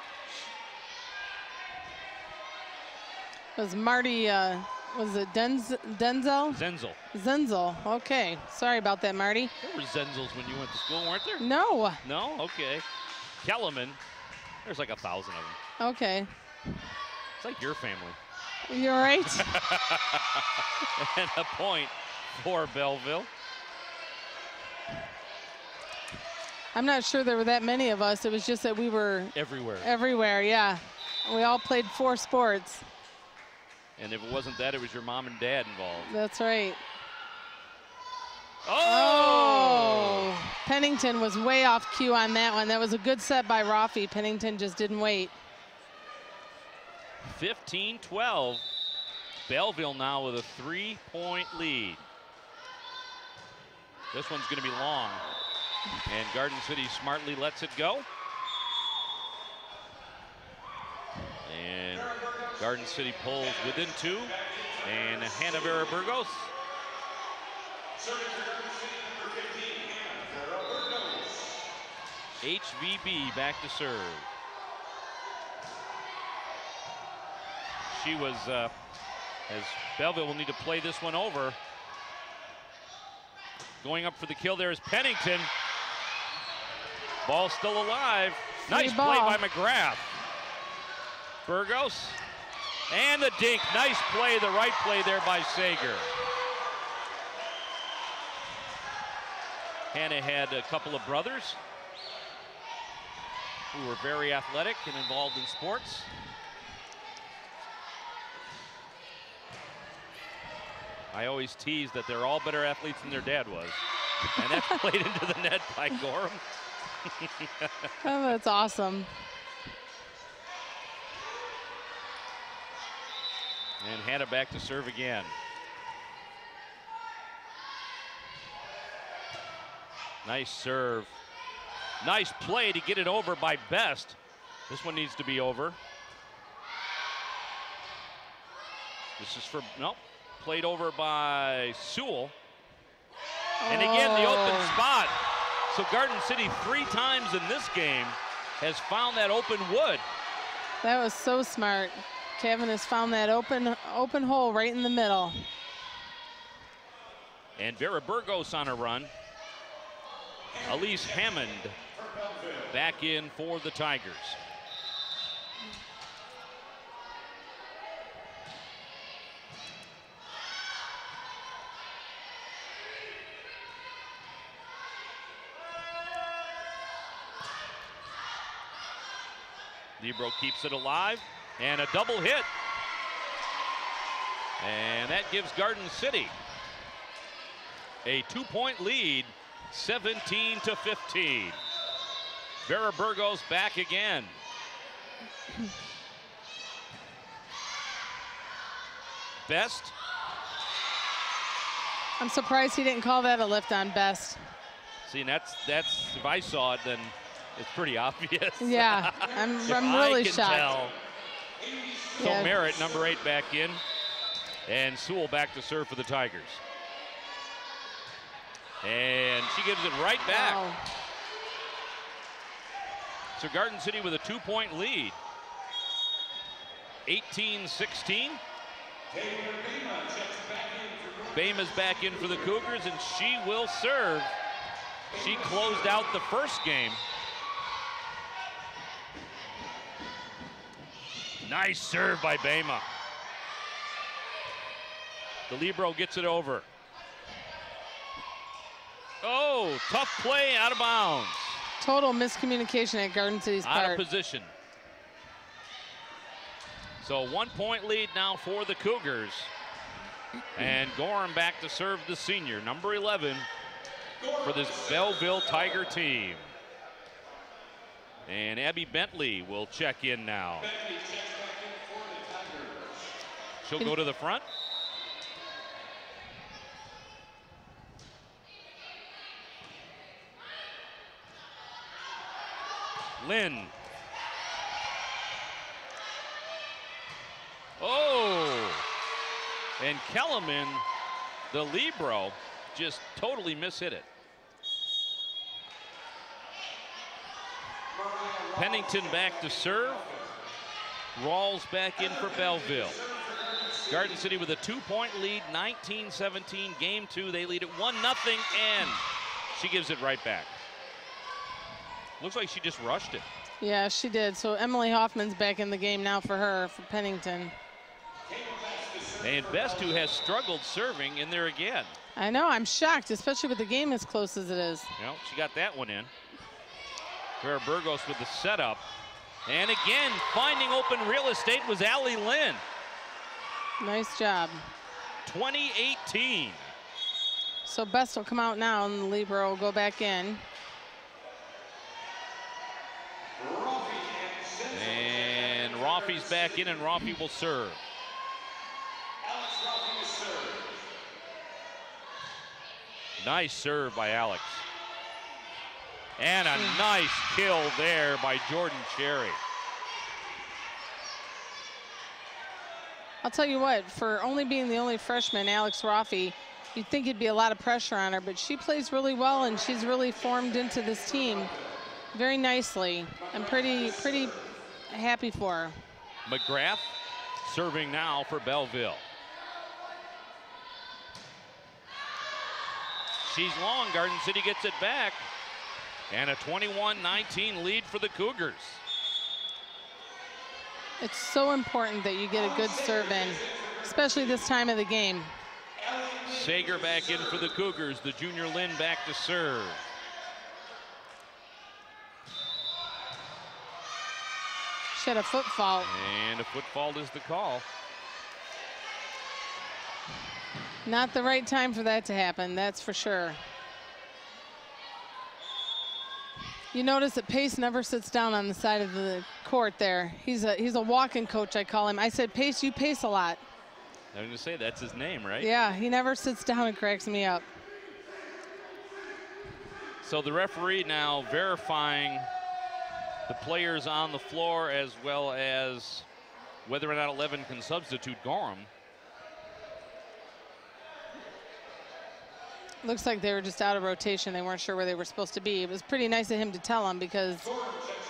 [SPEAKER 2] Was Marty, was it Denzel?
[SPEAKER 1] Zenzel.
[SPEAKER 2] Zenzel, okay. Sorry about that, Marty.
[SPEAKER 1] There were Zenzels when you went to school, weren't there?
[SPEAKER 2] No.
[SPEAKER 1] No? Okay. Kellerman, there's like 1,000 of them.
[SPEAKER 2] Okay.
[SPEAKER 1] It's like your family.
[SPEAKER 2] You're right.
[SPEAKER 1] And a point for Belleville.
[SPEAKER 2] I'm not sure there were that many of us. It was just that we were
[SPEAKER 1] Everywhere.
[SPEAKER 2] everywhere, yeah. We all played 4 sports.
[SPEAKER 1] And if it wasn't that, it was your mom and dad involved.
[SPEAKER 2] That's right.
[SPEAKER 1] Oh!
[SPEAKER 2] Pennington was way off cue on that one. That was a good set by Rafi. Pennington just didn't wait.
[SPEAKER 1] 15-12. Belleville now with a 3-point lead. This one's going to be long. And Garden City smartly lets it go. And Garden City pulls within 2. And Hannah Vera-Burgos. HVB back to serve. She was, as Belleville will need to play this one over. Going up for the kill there is Pennington. Ball still alive. Nice play by McGrath. Burgos. And the dink. Nice play, the right play there by Sager. Hannah had a couple of brothers who were very athletic and involved in sports. I always tease that they're all better athletes than their dad was. And that's played into the net by Gorham.
[SPEAKER 2] Oh, that's awesome.
[SPEAKER 1] And Hannah back to serve again. Nice serve. Nice play to get it over by Best. This one needs to be over. This is for, nope, played over by Sewell. And again, the open spot. So Garden City 3 times in this game has found that open wood.
[SPEAKER 2] That was so smart. Kevin has found that open hole right in the middle.
[SPEAKER 1] And Vera Burgos on a run. Elise Hammond back in for the Tigers. Libero keeps it alive, and a double hit. And that gives Garden City a 2-point lead, 17-15. Vera Burgos back again. Best.
[SPEAKER 2] I'm surprised he didn't call that a lift on Best.
[SPEAKER 1] See, and that's if I saw it, then it's pretty obvious.
[SPEAKER 2] Yeah, I'm really shocked.
[SPEAKER 1] Tell. So
[SPEAKER 2] Yeah.
[SPEAKER 1] Merritt, number 8, back in. And Sewell back to serve for the Tigers. And she gives it right back.
[SPEAKER 2] Wow.
[SPEAKER 1] So Garden City with a 2-point lead. 18-16. Bama's back in for the Cougars, and she will serve. She closed out the first game. Nice serve by Bama. The libero gets it over. Oh, tough play, out of bounds.
[SPEAKER 2] Total miscommunication at Garden City's part.
[SPEAKER 1] Out of position. So 1-point lead now for the Cougars. And Gorham back to serve the senior, number 11, for this Belleville Tiger team. And Abby Bentley will check in now. She'll go to the front. Lynn. And Kellerman, the libero, just totally mishit it. Pennington back to serve. Rawls back in for Belleville. Garden City with a 2-point lead, 19-17, game 2. They lead at 1-0, and she gives it right back. Looks like she just rushed it.
[SPEAKER 2] Yeah, she did. So Emily Hoffman's back in the game now for her, for Pennington.
[SPEAKER 1] And Best, who has struggled serving, in there again.
[SPEAKER 2] I know, I'm shocked, especially with the game as close as it is.
[SPEAKER 1] Well, she got that one in. Vera Burgos with the setup. And again, finding open real estate was Allie Lynn.
[SPEAKER 2] Nice job.
[SPEAKER 1] 20-18.
[SPEAKER 2] So Best will come out now, and the libero will go back in.
[SPEAKER 1] And Rafi's back in, and Rafi will serve. Nice serve by Alex. And a nice kill there by Jordan Cherry.
[SPEAKER 2] I'll tell you what, for only being the only freshman, Alex Rafi, you'd think it'd be a lot of pressure on her, but she plays really well, and she's really formed into this team very nicely. I'm pretty happy for her.
[SPEAKER 1] McGrath serving now for Belleville. She's long. Garden City gets it back. And a 21-19 lead for the Cougars.
[SPEAKER 2] It's so important that you get a good serve in, especially this time of the game.
[SPEAKER 1] Sager back in for the Cougars. The junior Lynn back to serve.
[SPEAKER 2] She had a foot fault.
[SPEAKER 1] And a foot fault is the call.
[SPEAKER 2] Not the right time for that to happen, that's for sure. You notice that Pace never sits down on the side of the court there. He's a walking coach, I call him. I said, Pace, you pace a lot.
[SPEAKER 1] I was going to say, that's his name, right?
[SPEAKER 2] Yeah, he never sits down and cracks me up.
[SPEAKER 1] So the referee now verifying the players on the floor as well as whether or not 11 can substitute Gorham.
[SPEAKER 2] Looks like they were just out of rotation. They weren't sure where they were supposed to be. It was pretty nice of him to tell them, because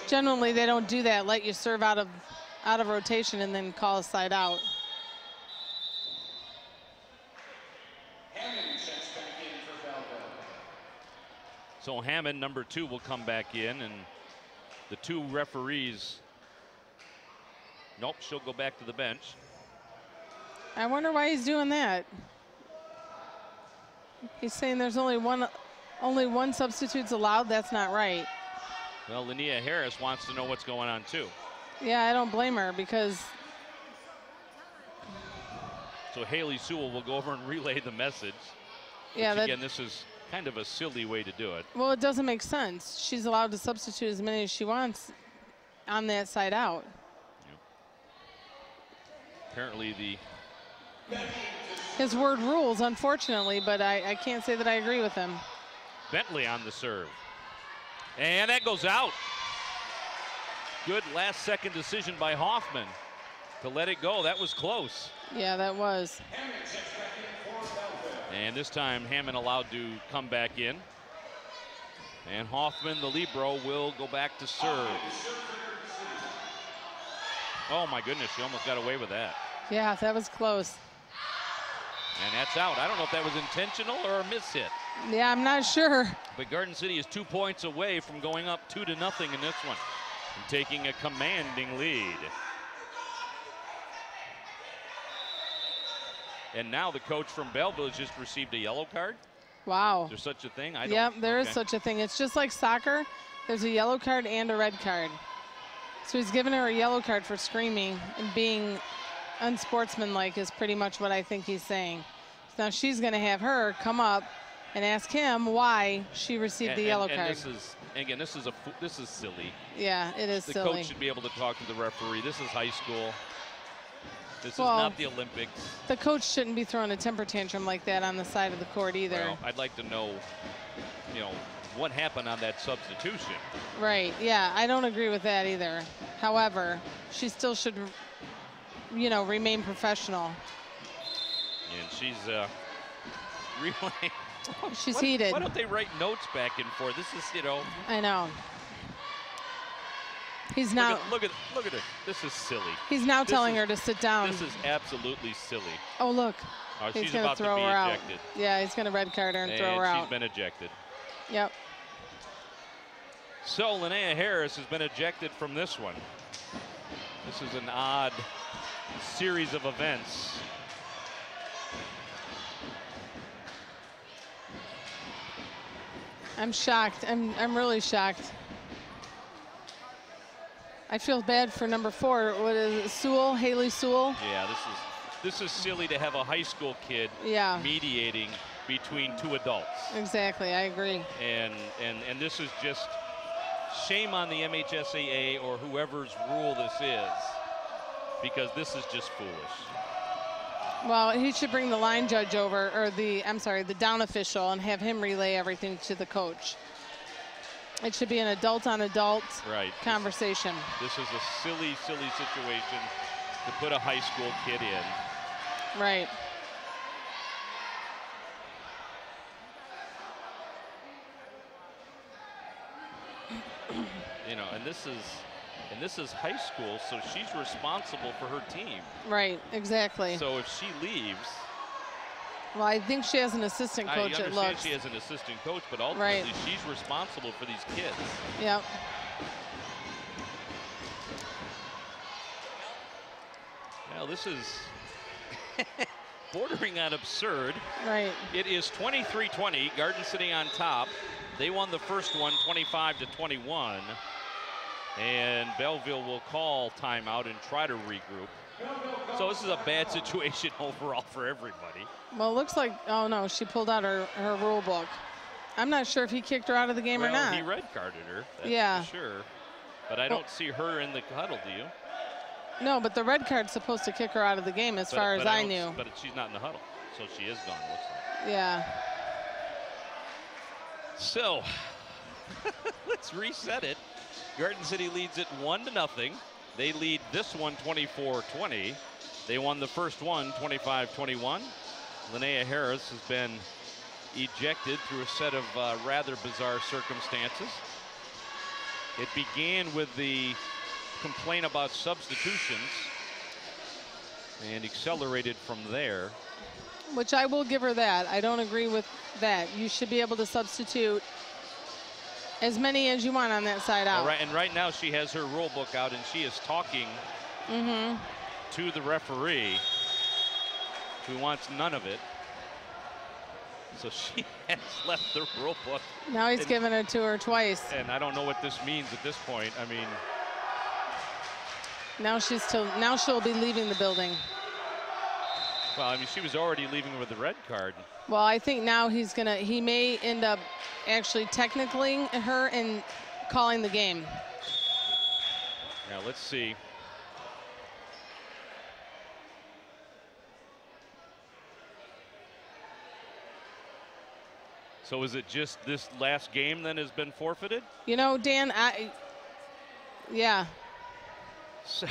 [SPEAKER 2] generally they don't do that, let you serve out of rotation and then call a side out.
[SPEAKER 1] So Hammond, number 2, will come back in, and the 2 referees, nope, she'll go back to the bench.
[SPEAKER 2] I wonder why he's doing that. He's saying there's only one substitute's allowed. That's not right.
[SPEAKER 1] Well, Linnea Harris wants to know what's going on too.
[SPEAKER 2] Yeah, I don't blame her, because.
[SPEAKER 1] So Haley Sewell will go over and relay the message.
[SPEAKER 2] Yeah,
[SPEAKER 1] again, this is kind of a silly way to do it.
[SPEAKER 2] Well, it doesn't make sense. She's allowed to substitute as many as she wants on that side out.
[SPEAKER 1] Yep. Apparently
[SPEAKER 2] his word rules, unfortunately, but I can't say that I agree with him.
[SPEAKER 1] Bentley on the serve. And that goes out. Good last-second decision by Hoffman to let it go. That was close.
[SPEAKER 2] Yeah, that was.
[SPEAKER 1] And this time, Hammond allowed to come back in. And Hoffman, the libero, will go back to serve. Oh, my goodness, she almost got away with that.
[SPEAKER 2] Yeah, that was close.
[SPEAKER 1] And that's out. I don't know if that was intentional or a miss hit.
[SPEAKER 2] Yeah, I'm not sure.
[SPEAKER 1] But Garden City is 2 points away from going up 2-0 in this one and taking a commanding lead. And now the coach from Belleville has just received a yellow card.
[SPEAKER 2] Wow.
[SPEAKER 1] Is there such a thing?
[SPEAKER 2] Yep, there is such a thing. It's just like soccer. There's a yellow card and a red card. So he's given her a yellow card for screaming and being unsportsmanlike is pretty much what I think he's saying. So now she's going to have her come up and ask him why she received the yellow card.
[SPEAKER 1] This is, again, this is silly.
[SPEAKER 2] Yeah, it is silly.
[SPEAKER 1] The coach should be able to talk to the referee. This is high school. This is not the Olympics.
[SPEAKER 2] The coach shouldn't be throwing a temper tantrum like that on the side of the court either.
[SPEAKER 1] Well, I'd like to know, what happened on that substitution.
[SPEAKER 2] Right, yeah, I don't agree with that either. However, she still should, remain professional.
[SPEAKER 1] And she's really.
[SPEAKER 2] She's heated.
[SPEAKER 1] Why don't they write notes back and forth? This is, you know.
[SPEAKER 2] I know. He's now.
[SPEAKER 1] Look at her. This is silly.
[SPEAKER 2] He's now telling her to sit down.
[SPEAKER 1] This is absolutely silly.
[SPEAKER 2] Oh, look.
[SPEAKER 1] Oh,
[SPEAKER 2] he's
[SPEAKER 1] she's
[SPEAKER 2] going to
[SPEAKER 1] about
[SPEAKER 2] throw
[SPEAKER 1] to be
[SPEAKER 2] her
[SPEAKER 1] ejected.
[SPEAKER 2] out. Yeah, he's going to red card her and throw her out.
[SPEAKER 1] She's been ejected.
[SPEAKER 2] Yep.
[SPEAKER 1] So Linnea Harris has been ejected from this one. This is an odd series of events.
[SPEAKER 2] I'm shocked. I'm really shocked. I feel bad for number 4. What is it, Sewell? Haley Sewell?
[SPEAKER 1] Yeah, this is silly to have a high school kid mediating between 2 adults.
[SPEAKER 2] Exactly, I agree.
[SPEAKER 1] And this is just shame on the MHSAA or whoever's rule this is, because this is just foolish.
[SPEAKER 2] Well, he should bring the line judge over, or the down official, and have him relay everything to the coach. It should be an adult-on-adult conversation.
[SPEAKER 1] This is a silly, silly situation to put a high school kid in.
[SPEAKER 2] Right.
[SPEAKER 1] You know, and this is high school, so she's responsible for her team.
[SPEAKER 2] Right, exactly.
[SPEAKER 1] So if she leaves,
[SPEAKER 2] well, I think she has an assistant coach.
[SPEAKER 1] I
[SPEAKER 2] It looks.
[SPEAKER 1] she has an assistant coach, but ultimately she's responsible for these kids.
[SPEAKER 2] Yep.
[SPEAKER 1] Now this is bordering on absurd.
[SPEAKER 2] Right.
[SPEAKER 1] It is 23-20, Garden City on top. They won the first one 25-21. And Belleville will call timeout and try to regroup. So this is a bad situation overall for everybody.
[SPEAKER 2] Well, it looks like, oh no, she pulled out her rule book. I'm not sure if he kicked her out of the game or not.
[SPEAKER 1] He red carded her, that's for sure. But I don't see her in the huddle, do you?
[SPEAKER 2] No, but the red card's supposed to kick her out of the game as far as I knew.
[SPEAKER 1] But she's not in the huddle, so she is gone, looks like.
[SPEAKER 2] Yeah.
[SPEAKER 1] So, let's reset it. Garden City leads it 1-0. They lead this one 24-20. They won the first one 25-21. Linnea Harris has been ejected through a set of rather bizarre circumstances. It began with the complaint about substitutions and accelerated from there.
[SPEAKER 2] Which I will give her that. I don't agree with that. You should be able to substitute as many as you want on that side out.
[SPEAKER 1] Right, and right now she has her rule book out and she is talking to the referee, who wants none of it. So she has left the rule book.
[SPEAKER 2] Now he's given it to her twice.
[SPEAKER 1] And I don't know what this means at this point. I mean,
[SPEAKER 2] now she'll be leaving the building.
[SPEAKER 1] Well, I mean, she was already leaving with the red card.
[SPEAKER 2] Well, I think now he may end up actually technically her and calling the game.
[SPEAKER 1] Now let's see. So is it just this last game then has been forfeited?
[SPEAKER 2] You know, Dan, yeah.
[SPEAKER 1] So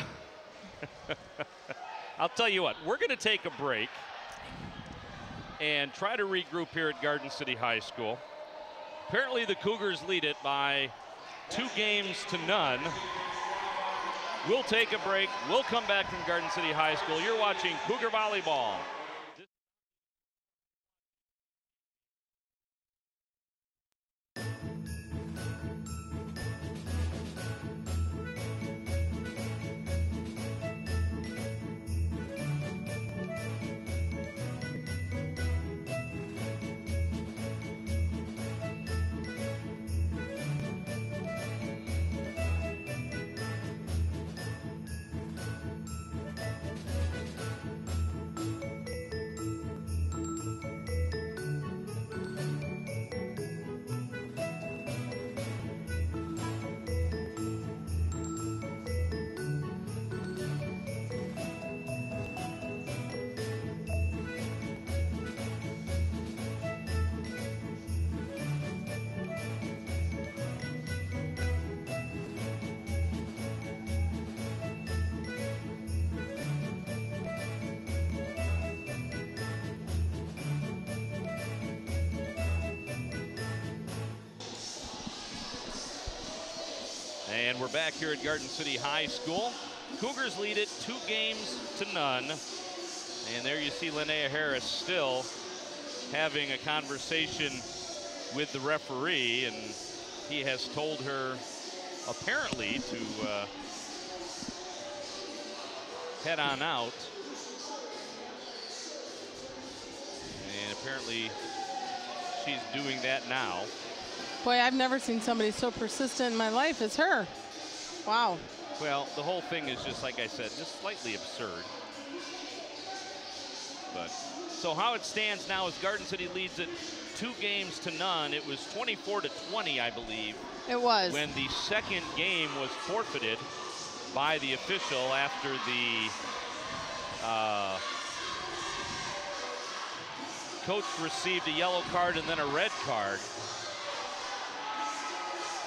[SPEAKER 1] I'll tell you what, we're going to take a break and try to regroup here at Garden City High School. Apparently the Cougars lead it by 2-0. We'll take a break. We'll come back from Garden City High School. You're watching Cougar Volleyball. And we're back here at Garden City High School. Cougars lead it 2-0. And there you see Linnea Harris still having a conversation with the referee, and he has told her apparently to head on out. And apparently she's doing that now.
[SPEAKER 2] Boy, I've never seen somebody so persistent in my life as her. Wow.
[SPEAKER 1] Well, the whole thing is just, like I said, just slightly absurd. But so how it stands now is Garden City leads it 2-0. It was 24-20, I believe.
[SPEAKER 2] It was.
[SPEAKER 1] When the second game was forfeited by the official after the coach received a yellow card and then a red card.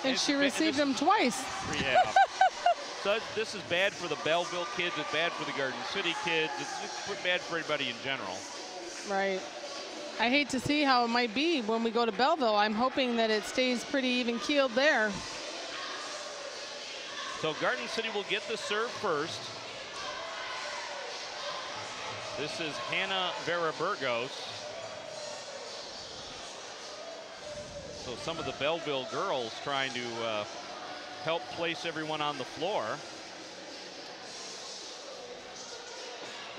[SPEAKER 2] And she received them twice.
[SPEAKER 1] Yeah. So this is bad for the Belleville kids. It's bad for the Garden City kids. It's bad for everybody in general.
[SPEAKER 2] Right. I hate to see how it might be when we go to Belleville. I'm hoping that it stays pretty even-keeled there.
[SPEAKER 1] So Garden City will get the serve first. This is Hannah Vera-Burgos. So some of the Belleville girls trying to help place everyone on the floor.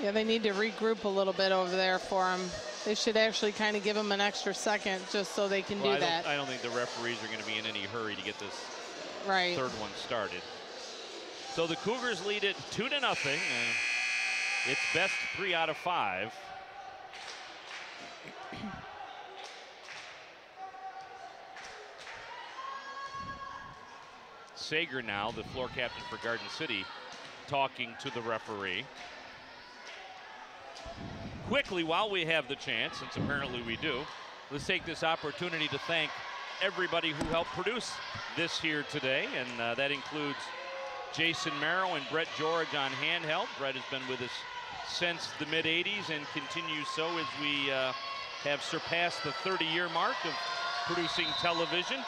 [SPEAKER 2] Yeah, they need to regroup a little bit over there for them. They should actually kind of give them an extra second just so they can do that.
[SPEAKER 1] I don't think the referees are going to be in any hurry to get this third one started. So the Cougars lead it 2-0. It's best 3 out of 5. Sager now, the floor captain for Garden City, talking to the referee. Quickly, while we have the chance, since apparently we do, let's take this opportunity to thank everybody who helped produce this here today, and that includes Jason Merrow and Brett George on handheld. Brett has been with us since the mid-'80s and continues so as we have surpassed the 30-year mark of producing television.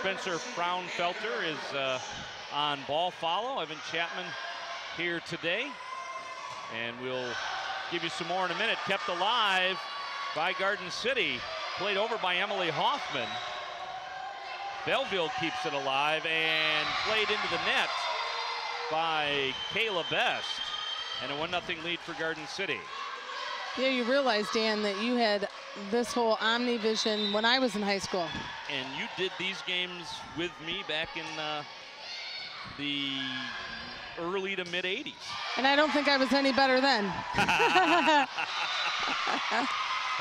[SPEAKER 1] Spencer Fraunfelter is on ball follow. Evan Chapman here today. And we'll give you some more in a minute. Kept alive by Garden City. Played over by Emily Hoffman. Belleville keeps it alive and played into the net by Kayla Best. And a 1-0 lead for Garden City.
[SPEAKER 3] Yeah, you realize, Dan, that you had this whole Omnivision when I was in high school.
[SPEAKER 1] And you did these games with me back in the early to mid-'80s.
[SPEAKER 3] And I don't think I was any better then.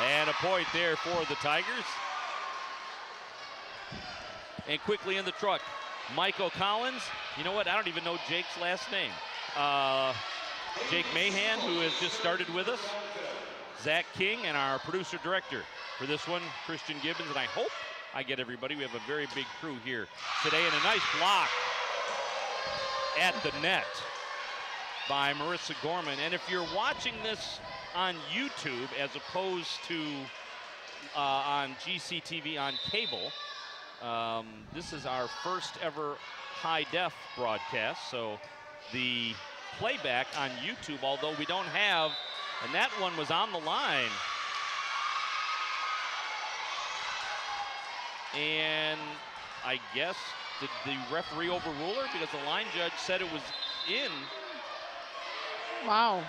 [SPEAKER 1] And a point there for the Tigers. And quickly in the truck, Michael Collins. You know what? I don't even know Jake's last name. Jake Mahan, who has just started with us. Zach King, and our producer director for this one, Christian Gibbons. And I hope I get everybody. We have a very big crew here today. And a nice block at the net by Marissa Gorman. And if you're watching this on YouTube as opposed to on GCTV on cable, this is our first ever high def broadcast. So the playback on YouTube, although we don't have, and that one was on the line. And I guess, did the referee overrule her? Because the line judge said it was in.
[SPEAKER 3] Wow.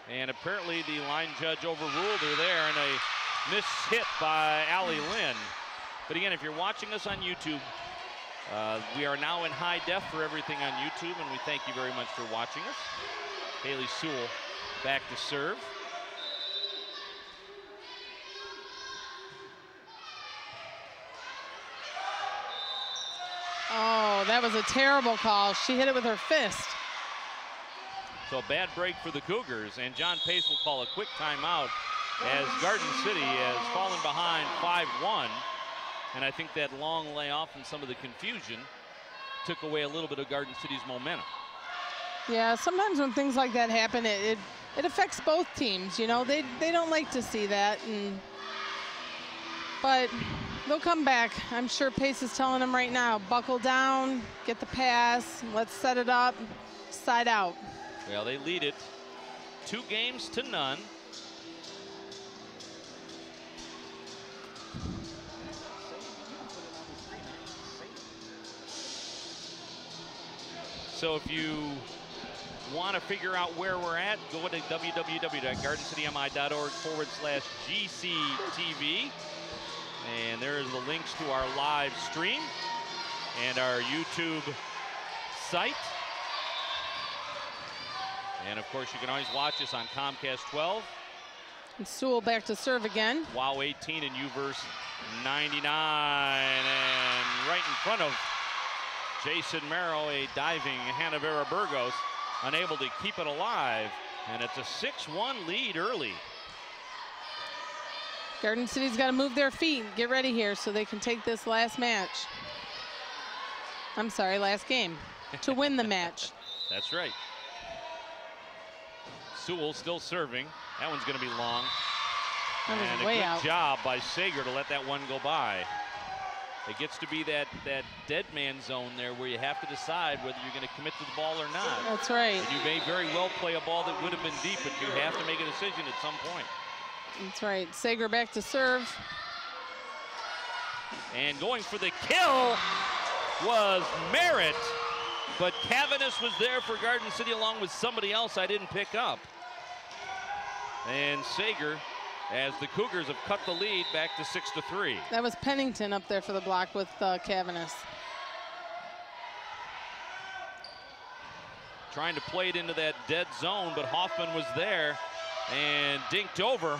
[SPEAKER 1] And apparently the line judge overruled her there, and a missed hit by Allie Lynn. But again, if you're watching us on YouTube, we are now in high def for everything on YouTube, and we thank you very much for watching us. Haley Sewell back to serve.
[SPEAKER 3] Oh, that was a terrible call. She hit it with her fist.
[SPEAKER 1] So a bad break for the Cougars, and John Pace will call a quick timeout as Garden City has fallen behind 5-1. And I think that long layoff and some of the confusion took away a little bit of Garden City's momentum.
[SPEAKER 3] Yeah, sometimes when things like that happen, it affects both teams. You know, they don't like to see that. But
[SPEAKER 2] They'll come back. I'm sure Pace is telling them right now, buckle down, get the pass, let's set it up, side out.
[SPEAKER 1] Well, they lead it 2-0. So if you want to figure out where we're at, go to www.gardencitymi.org/GCTV. And there is the links to our live stream and our YouTube site. And of course, you can always watch us on Comcast 12.
[SPEAKER 2] And Sewell back to serve again.
[SPEAKER 1] WOW 18 and UVerse 99. And right in front of Jason Merrill, a diving Hanna-Vera Burgos, unable to keep it alive. And it's a 6-1 lead early.
[SPEAKER 2] Garden City's got to move their feet, get ready here so they can take this last match. I'm sorry, last game, to win the match.
[SPEAKER 1] That's right. Sewell still serving. That one's going to be long.
[SPEAKER 2] That was
[SPEAKER 1] and
[SPEAKER 2] way
[SPEAKER 1] a good
[SPEAKER 2] out.
[SPEAKER 1] job by Sager to let that one go by. It gets to be that dead man zone there where you have to decide whether you're going to commit to the ball or not.
[SPEAKER 2] That's right.
[SPEAKER 1] And you may very well play a ball that would have been deep, but you have to make a decision at some point.
[SPEAKER 2] That's right. Sager back to serve.
[SPEAKER 1] And going for the kill was Merritt, but Cavanis was there for Garden City along with somebody else I didn't pick up. And Sager, as the Cougars have cut the lead back to 6-3.
[SPEAKER 2] That was Pennington up there for the block with Cavanis.
[SPEAKER 1] Trying to play it into that dead zone, but Hoffman was there and dinked over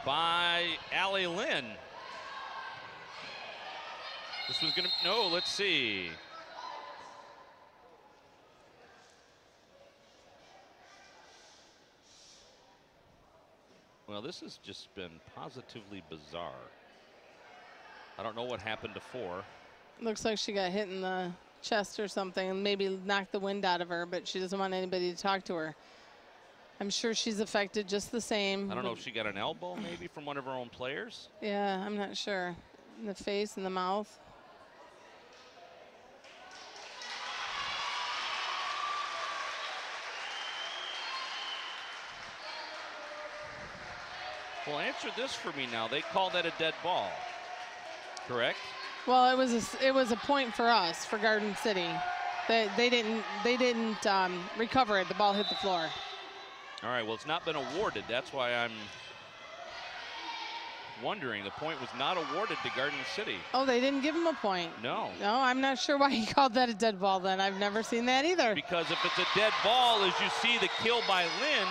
[SPEAKER 1] by Allie Lynn. This was gonna, no, let's see. Well, this has just been positively bizarre. I don't know what happened to 4.
[SPEAKER 2] Looks like she got hit in the chest or something and maybe knocked the wind out of her, but she doesn't want anybody to talk to her. I'm sure she's affected just the same.
[SPEAKER 1] I don't know if she got an elbow maybe from one of her own players.
[SPEAKER 2] Yeah, I'm not sure. In the face, in the mouth.
[SPEAKER 1] Well, answer this for me now. They call that a dead ball, correct?
[SPEAKER 2] Well, it was a point for us, for Garden City. They didn't recover it. The ball hit the floor.
[SPEAKER 1] All right, well, it's not been awarded. That's why I'm wondering. The point was not awarded to Garden City.
[SPEAKER 2] Oh, they didn't give him a point.
[SPEAKER 1] No.
[SPEAKER 2] No, I'm not sure why he called that a dead ball then. I've never seen that either.
[SPEAKER 1] Because if it's a dead ball, as you see the kill by Lynn,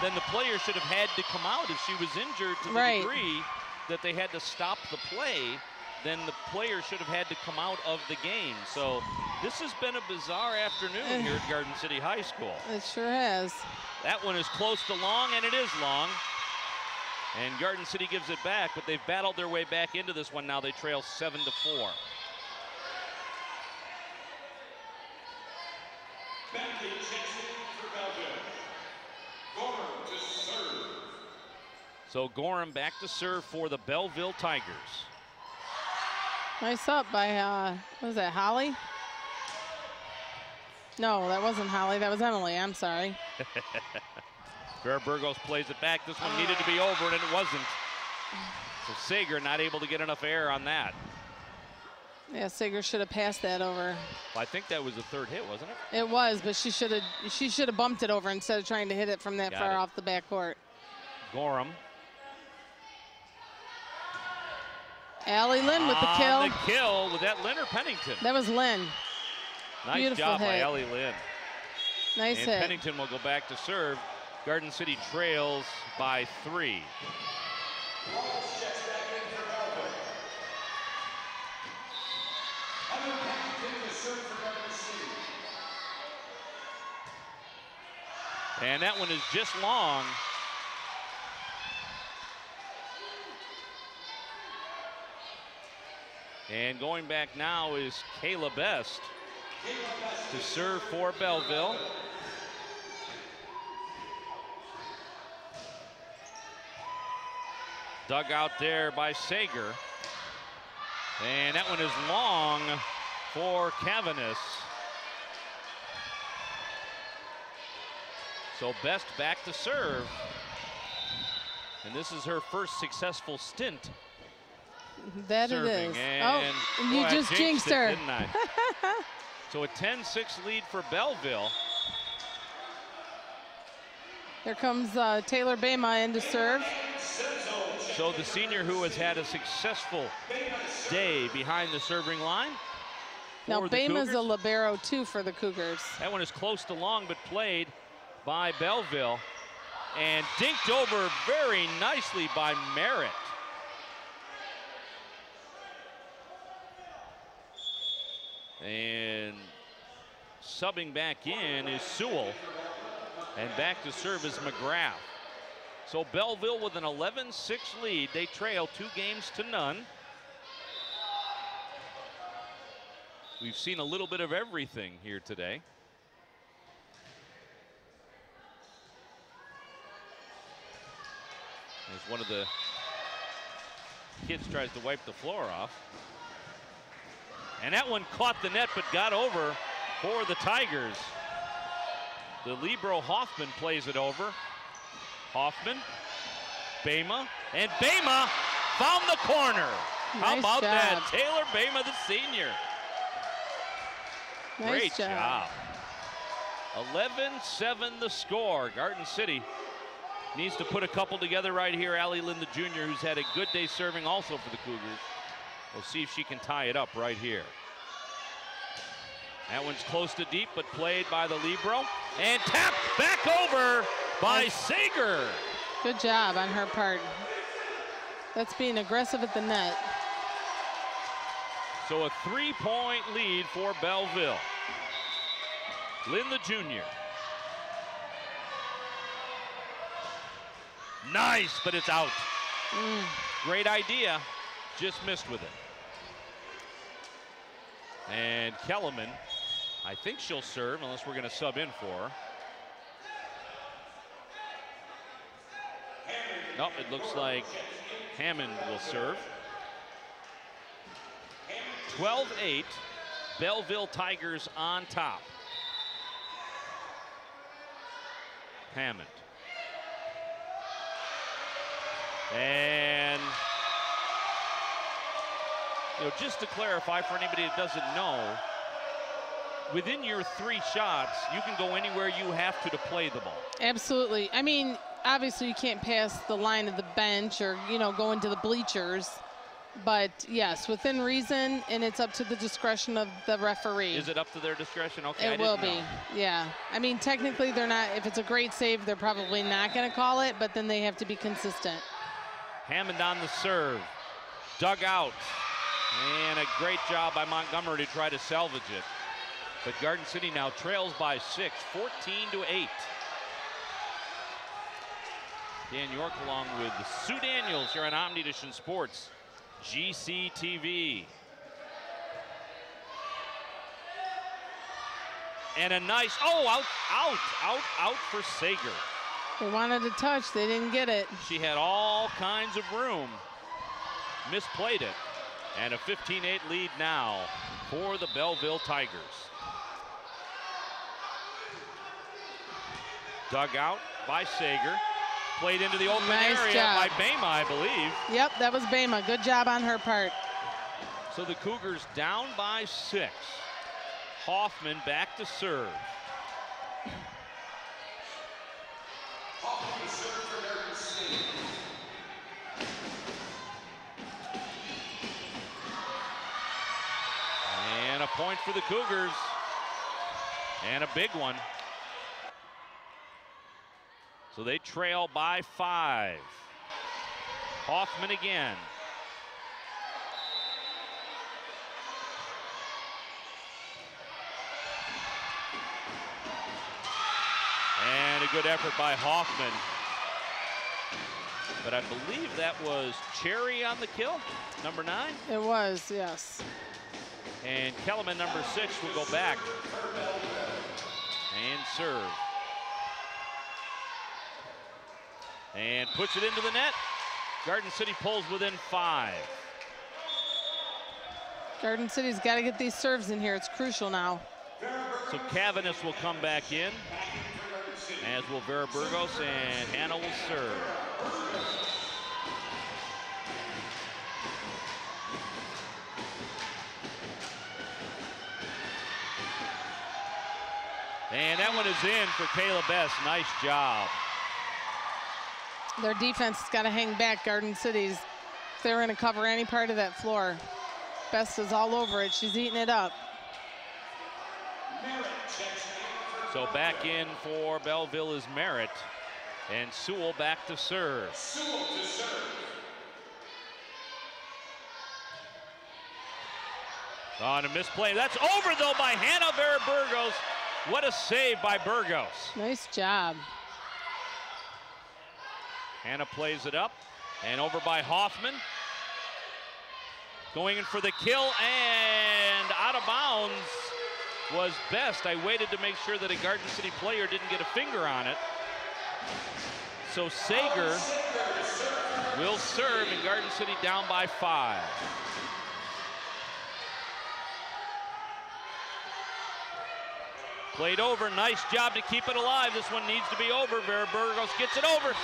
[SPEAKER 1] then the player should have had to come out. If she was injured to the degree that they had to stop the play, then the player should have had to come out of the game. So this has been a bizarre afternoon here at Garden City High School.
[SPEAKER 2] It sure has.
[SPEAKER 1] That one is close to long, and it is long. And Garden City gives it back, but they've battled their way back into this one now. They trail 7-4. So Gorham back to serve for the Belleville Tigers.
[SPEAKER 2] Nice up by, what was that, Holly? No, that wasn't Holly. That was Emily. I'm sorry.
[SPEAKER 1] Vera Burgos plays it back. This one needed to be over, and it wasn't. So Sager not able to get enough air on that.
[SPEAKER 2] Yeah, Sager should have passed that over.
[SPEAKER 1] Well, I think that was the third hit, wasn't it?
[SPEAKER 2] It was, but she should have bumped it over instead of trying to hit it from that far off the backcourt.
[SPEAKER 1] Gorham.
[SPEAKER 2] Allie Lynn with the kill.
[SPEAKER 1] The kill. Was that Lynn or Pennington?
[SPEAKER 2] That was Lynn.
[SPEAKER 1] Nice
[SPEAKER 2] Beautiful
[SPEAKER 1] job by
[SPEAKER 2] hit.
[SPEAKER 1] Allie Lynn.
[SPEAKER 2] Nice
[SPEAKER 1] and
[SPEAKER 2] hit.
[SPEAKER 1] Pennington will go back to serve. Garden City trails by 3. And that one is just long. And going back now is Kayla Best to serve for Belleville. Dug out there by Sager. And that one is long for Cavanis. So Best back to serve. And this is her first successful stint.
[SPEAKER 2] That
[SPEAKER 1] serving.
[SPEAKER 2] it is.
[SPEAKER 1] And
[SPEAKER 2] oh, you just jinxed her.
[SPEAKER 1] It, didn't I? So a 10-6 lead for Belleville.
[SPEAKER 2] Here comes Taylor Bema in to serve.
[SPEAKER 1] So the senior who has had a successful day behind the serving line.
[SPEAKER 2] Now Bema's a libero too for the Cougars.
[SPEAKER 1] That one is close to long, but played by Belleville. And dinked over very nicely by Merritt. And subbing back in is Sewell. And back to serve is McGrath. So Belleville with an 11-6 lead. They trail 2-0. We've seen a little bit of everything here today. As one of the kids tries to wipe the floor off. And that one caught the net but got over for the Tigers. The libero Hoffman plays it over. Hoffman, Bema, and Bema found the corner.
[SPEAKER 2] Nice
[SPEAKER 1] How about
[SPEAKER 2] job.
[SPEAKER 1] that? Taylor Bema, the senior.
[SPEAKER 2] Nice
[SPEAKER 1] Great
[SPEAKER 2] job.
[SPEAKER 1] 11-7 the score. Garden City needs to put a couple together right here. Allie Linda Jr., who's had a good day serving also for the Cougars. We'll see if she can tie it up right here. That one's close to deep, but played by the libero. And tapped back over by Sager.
[SPEAKER 2] Good job on her part. That's being aggressive at the net.
[SPEAKER 1] So a 3-point lead for Belleville. Linda Jr. Nice, but it's out. Great idea, just missed with it. And Kellerman, I think she'll serve unless we're going to sub in for her. Nope, it looks like Hammond will serve. 12-8, Belleville Tigers on top. Hammond. And just to clarify for anybody that doesn't know, within your 3 shots, you can go anywhere you have to play the ball.
[SPEAKER 2] Absolutely. I mean, obviously you can't pass the line of the bench or, go into the bleachers. But yes, within reason, and it's up to the discretion of the referee.
[SPEAKER 1] Is it up to their discretion? Okay,
[SPEAKER 2] it will be, yeah. I mean, technically they're not, if it's a great save, they're probably not going to call it, but then they have to be consistent.
[SPEAKER 1] Hammond on the serve, dug out, and a great job by Montgomery to try to salvage it. But Garden City now trails by 6, 14-8. Dan York along with Sue Daniels here on Omnidition Sports, GCTV. And a nice, out for Sager.
[SPEAKER 2] They wanted a touch, they didn't get it.
[SPEAKER 1] She had all kinds of room, misplayed it. And a 15-8 lead now for the Belleville Tigers. Dug out by Sager. Played into the open area by Bema, I believe.
[SPEAKER 2] Yep, that was Bema. Good job on her part.
[SPEAKER 1] So the Cougars down by 6. Hoffman back to serve. And a point for the Cougars. And a big one. So they trail by 5. Hoffman again. And a good effort by Hoffman. But I believe that was Cherry on the kill, number 9.
[SPEAKER 2] It was, yes.
[SPEAKER 1] And Kellerman, number 6, will go back and serve. And puts it into the net. Garden City pulls within 5.
[SPEAKER 2] Garden City's got to get these serves in here. It's crucial now.
[SPEAKER 1] So Cavanis will come back in, as will Vera Burgos, and Hannah will serve. And that one is in for Kayla Best. Nice job.
[SPEAKER 2] Their defense has got to hang back, Garden City's. If they're going to cover any part of that floor. Best is all over it. She's eating it up.
[SPEAKER 1] So back in for Belleville is Merritt. And Sewell back to serve. On a misplay. That's over, though, by Hannah Vera Burgos. What a save by Burgos.
[SPEAKER 2] Nice job.
[SPEAKER 1] Hannah plays it up. And over by Hoffman. Going in for the kill, and out of bounds was Best. I waited to make sure that a Garden City player didn't get a finger on it. So Sager will serve, and Garden City down by 5. Played over, nice job to keep it alive. This one needs to be over. Vera Burgos gets it over,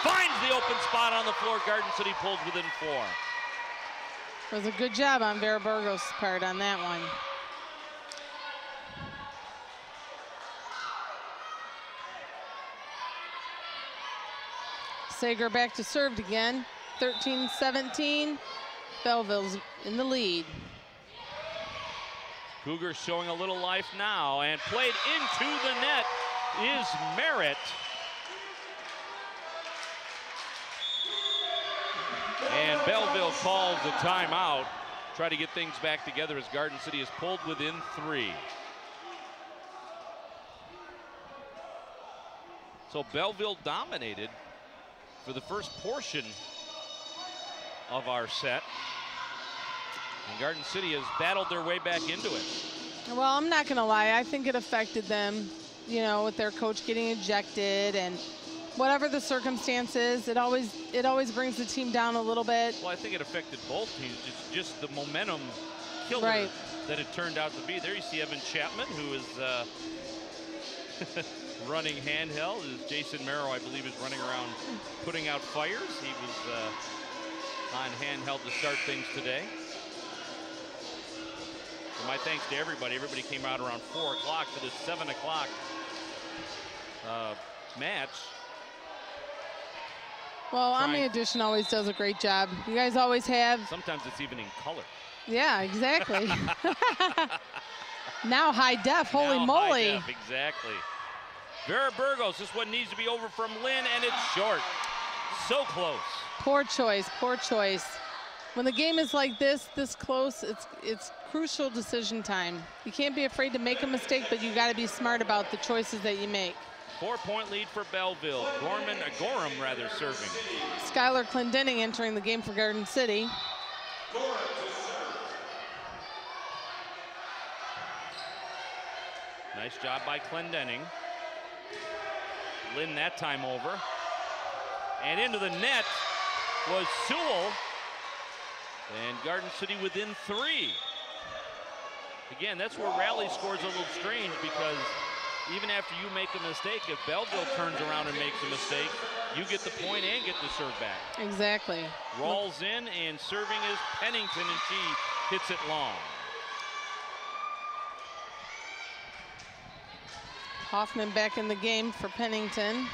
[SPEAKER 1] finds the open spot on the floor. Garden City pulls within 4.
[SPEAKER 2] It was a good job on Vera Burgos' part on that one. Sager back to serve again. 13-17. Belleville's in the lead.
[SPEAKER 1] Cougar showing a little life now, and played into the net is Merritt. And Belleville calls a timeout. Try to get things back together as Garden City is pulled within 3. So Belleville dominated for the first portion of our set. And Garden City has battled their way back into it.
[SPEAKER 2] Well, I'm not going to lie. I think it affected them, you know, with their coach getting ejected and whatever the circumstances, it always brings the team down a little bit.
[SPEAKER 1] Well, I think it affected both teams. It's just the momentum killer
[SPEAKER 2] right.
[SPEAKER 1] that it turned out to be. There you see Evan Chapman, who is running handheld. As Jason Merrow, I believe, is running around putting out fires. He was on handheld to start things today. So my thanks to everybody. Everybody came out around 4 o'clock for this 7 o'clock match.
[SPEAKER 2] Well, Omni Edition always does a great job. You guys always have.
[SPEAKER 1] Sometimes it's even in color.
[SPEAKER 2] Yeah, exactly. Now high def, holy moly.
[SPEAKER 1] High def, exactly. Vera Burgos, this one needs to be over from Lynn, and it's short. So close.
[SPEAKER 2] Poor choice, poor choice. When the game is like this close, it's crucial decision time. You can't be afraid to make a mistake, but you got to be smart about the choices that you make.
[SPEAKER 1] 4-point lead for Belleville. Gorham serving.
[SPEAKER 2] Skylar Clendenning entering the game for Garden City.
[SPEAKER 1] Nice job by Clendenning. Lynn that time over. And into the net was Sewell. And Garden City within 3. Again, that's where rally scores a little strange, because even after you make a mistake, if Belleville turns around and makes a mistake, you get the point and get the serve back.
[SPEAKER 2] Exactly.
[SPEAKER 1] Rolls in, and serving is Pennington, and she hits it long.
[SPEAKER 2] Hoffman back in the game for Pennington.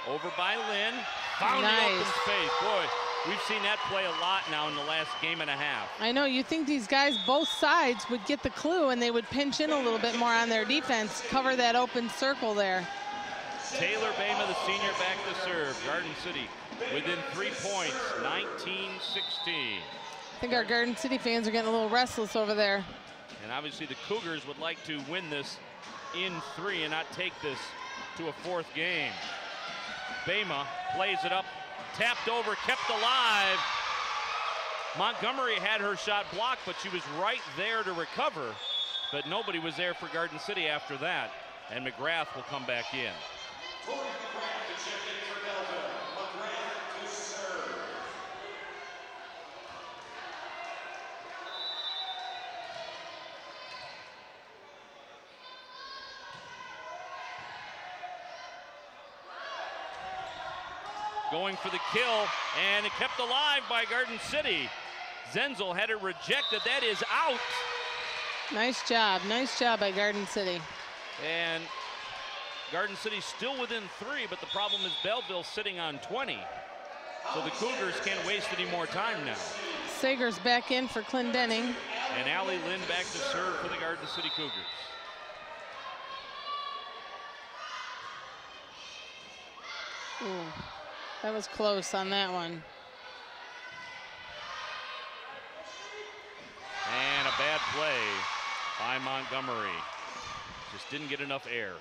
[SPEAKER 1] Over by Lynn, found the open space. Boy, we've seen that play a lot now in the last game and a half.
[SPEAKER 2] I know, you think these guys, both sides, would get the clue and they would pinch in a little bit more on their defense, cover that open circle there.
[SPEAKER 1] Taylor Bama, the senior, back to serve. Garden City within 3 points, 19-16.
[SPEAKER 2] I think our Garden City fans are getting a little restless over there.
[SPEAKER 1] And obviously the Cougars would like to win this in 3 and not take this to a 4th game. Bama plays it up, tapped over, kept alive. Montgomery had her shot blocked, but she was right there to recover. but nobody was there for Garden City after that, and McGrath will come back in. Going for the kill, and it kept alive by Garden City. Zenzel had it rejected. That is out.
[SPEAKER 2] Nice job by Garden City.
[SPEAKER 1] And Garden City still within 3, but the problem is Belleville sitting on 20. So the Cougars can't waste any more time now.
[SPEAKER 2] Sager's back in for Clendenning.
[SPEAKER 1] And Allie Lynn back to serve for the Garden City Cougars.
[SPEAKER 2] Ooh, that was close on that one.
[SPEAKER 1] And a bad play by Montgomery. Just didn't get enough air.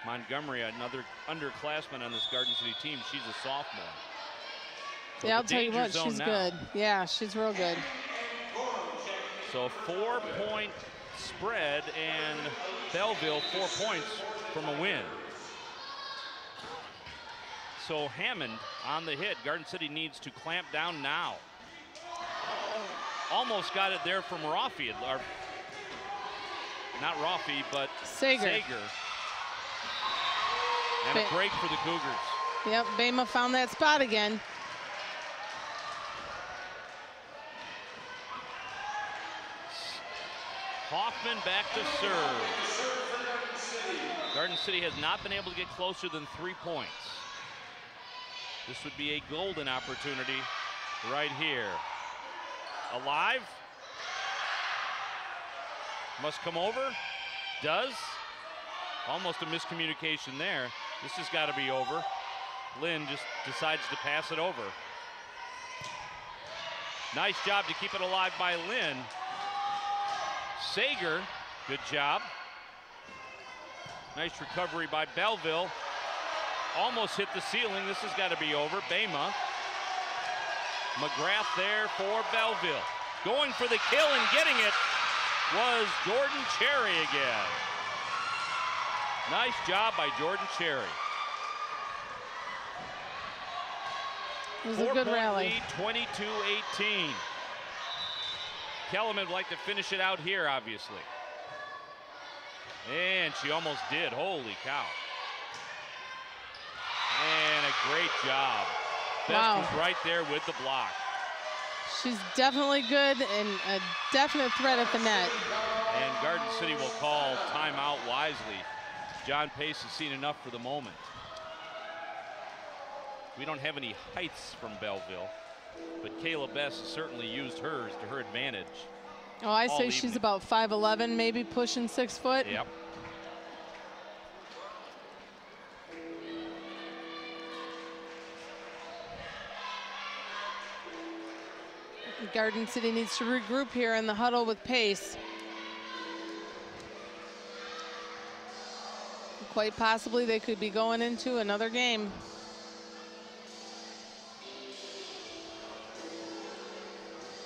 [SPEAKER 1] Montgomery, another underclassman on this Garden City team. She's a sophomore. So
[SPEAKER 2] yeah, I'll tell you what, she's good. Yeah, she's real good.
[SPEAKER 1] So 4-point spread, and Belleville 4 points from a win. So Hammond on the hit. Garden City needs to clamp down now. Almost got it there from Rafi, or not Rafi, but
[SPEAKER 2] Sager.
[SPEAKER 1] And a break for the Cougars.
[SPEAKER 2] Yep, Bama found that spot again.
[SPEAKER 1] Hoffman back to serve. Garden City has not been able to get closer than 3 points. This would be a golden opportunity right here. Alive. Must come over. Does. Almost a miscommunication there. This has got to be over. Lynn just decides to pass it over. Nice job to keep it alive by Lynn. Sager, good job. Nice recovery by Belleville. Almost hit the ceiling. This has got to be over. Bama. McGrath there for Belleville. Going for the kill and getting it was Jordan Cherry again. Nice job by Jordan Cherry.
[SPEAKER 2] It was a good rally.
[SPEAKER 1] 22-18. Kellerman would like to finish it out here, obviously. And she almost did. Holy cow. And a great job. Best was right there with the block.
[SPEAKER 2] She's definitely good and a definite threat at the net.
[SPEAKER 1] And Garden City will call timeout wisely. John Pace has seen enough for the moment. We don't have any heights from Belleville, but Kayla Bess has certainly used hers to her advantage.
[SPEAKER 2] Oh, I say she's about 5'11", maybe pushing 6 foot.
[SPEAKER 1] Yep.
[SPEAKER 2] Garden City needs to regroup here in the huddle with Pace. Quite possibly they could be going into another game.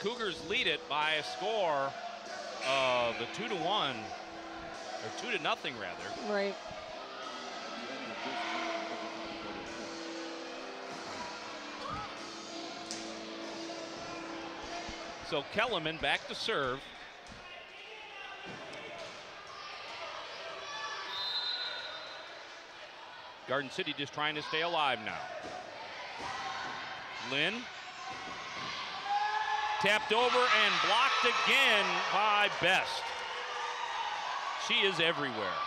[SPEAKER 1] Cougars lead it by a score of 2-1, or 2-0 rather.
[SPEAKER 2] Right.
[SPEAKER 1] So Kellerman back to serve. Garden City just trying to stay alive now. Lynn. Tapped over and blocked again by Best. She is everywhere.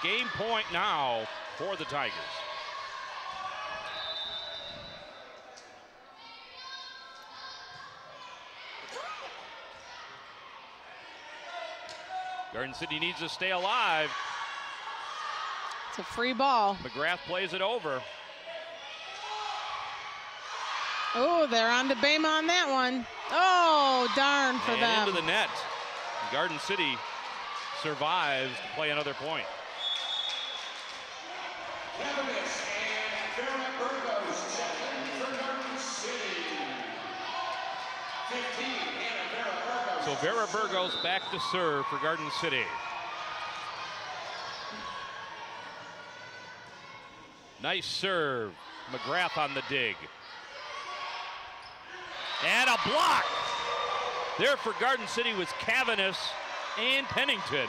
[SPEAKER 1] Game point now for the Tigers. Garden City needs to stay alive.
[SPEAKER 2] It's a free ball.
[SPEAKER 1] McGrath plays it over.
[SPEAKER 2] Oh, they're on to Bama on that one. Oh, darn for them.
[SPEAKER 1] Into the net. Garden City survives to play another point. So Vera Burgos back to serve for Garden City. Nice serve. McGrath on the dig. And a block. There for Garden City was Cavanis and Pennington.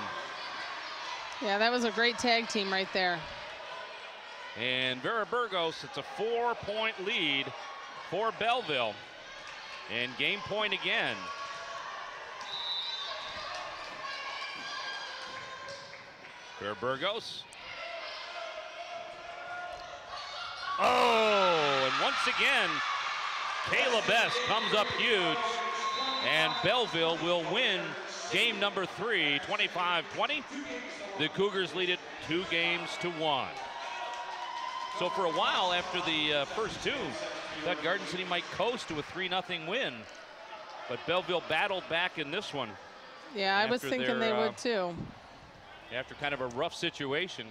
[SPEAKER 2] Yeah, that was a great tag team right there.
[SPEAKER 1] And Vera Burgos, it's a 4-point lead for Belleville. And game point again. Vera Burgos. Oh, and once again, Kayla Best comes up huge. And Belleville will win game number 3, 25-20. The Cougars lead it 2-1. So for a while after the first two, thought Garden City might coast to a 3-0 win. But Belleville battled back in this one.
[SPEAKER 2] Yeah, I was thinking they would too.
[SPEAKER 1] After kind of a rough situation.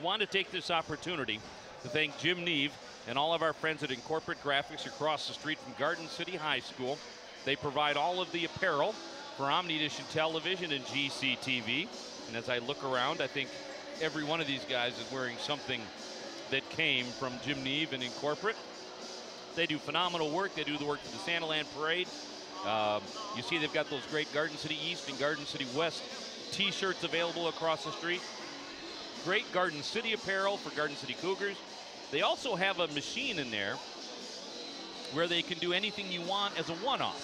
[SPEAKER 1] Want to take this opportunity to thank Jim Neve and all of our friends at Incorporate Graphics across the street from Garden City High School. They provide all of the apparel for OmniEdition Television and GCTV. And as I look around, I think every one of these guys is wearing something that came from Jim Neve and Incorporate. They do phenomenal work. They do the work for the Santaland Parade. You see they've got those great Garden City East and Garden City West t-shirts available across the street. Great Garden City apparel for Garden City Cougars. They also have a machine in there where they can do anything you want as a one-off.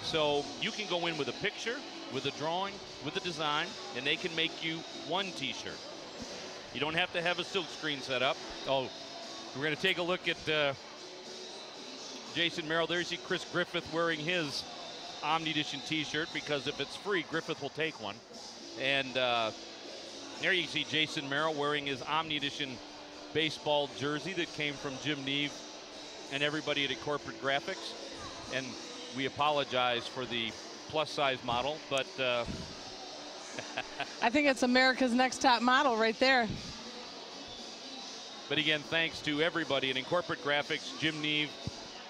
[SPEAKER 1] So you can go in with a picture, with a drawing, with a design, and they can make you one t-shirt. You don't have to have a silk screen set up. Oh, we're going to take a look at Jason Merrill. There's Chris Griffith wearing his OmniEdition t-shirt, because if it's free, Griffith will take one. And there you see Jason Merrill wearing his OmniEdition baseball jersey that came from Jim Neve and everybody at Incorporate Graphics. And we apologize for the plus-size model, but
[SPEAKER 2] I think it's America's Next Top Model right there.
[SPEAKER 1] But again, thanks to everybody at Incorporate Graphics, Jim Neve.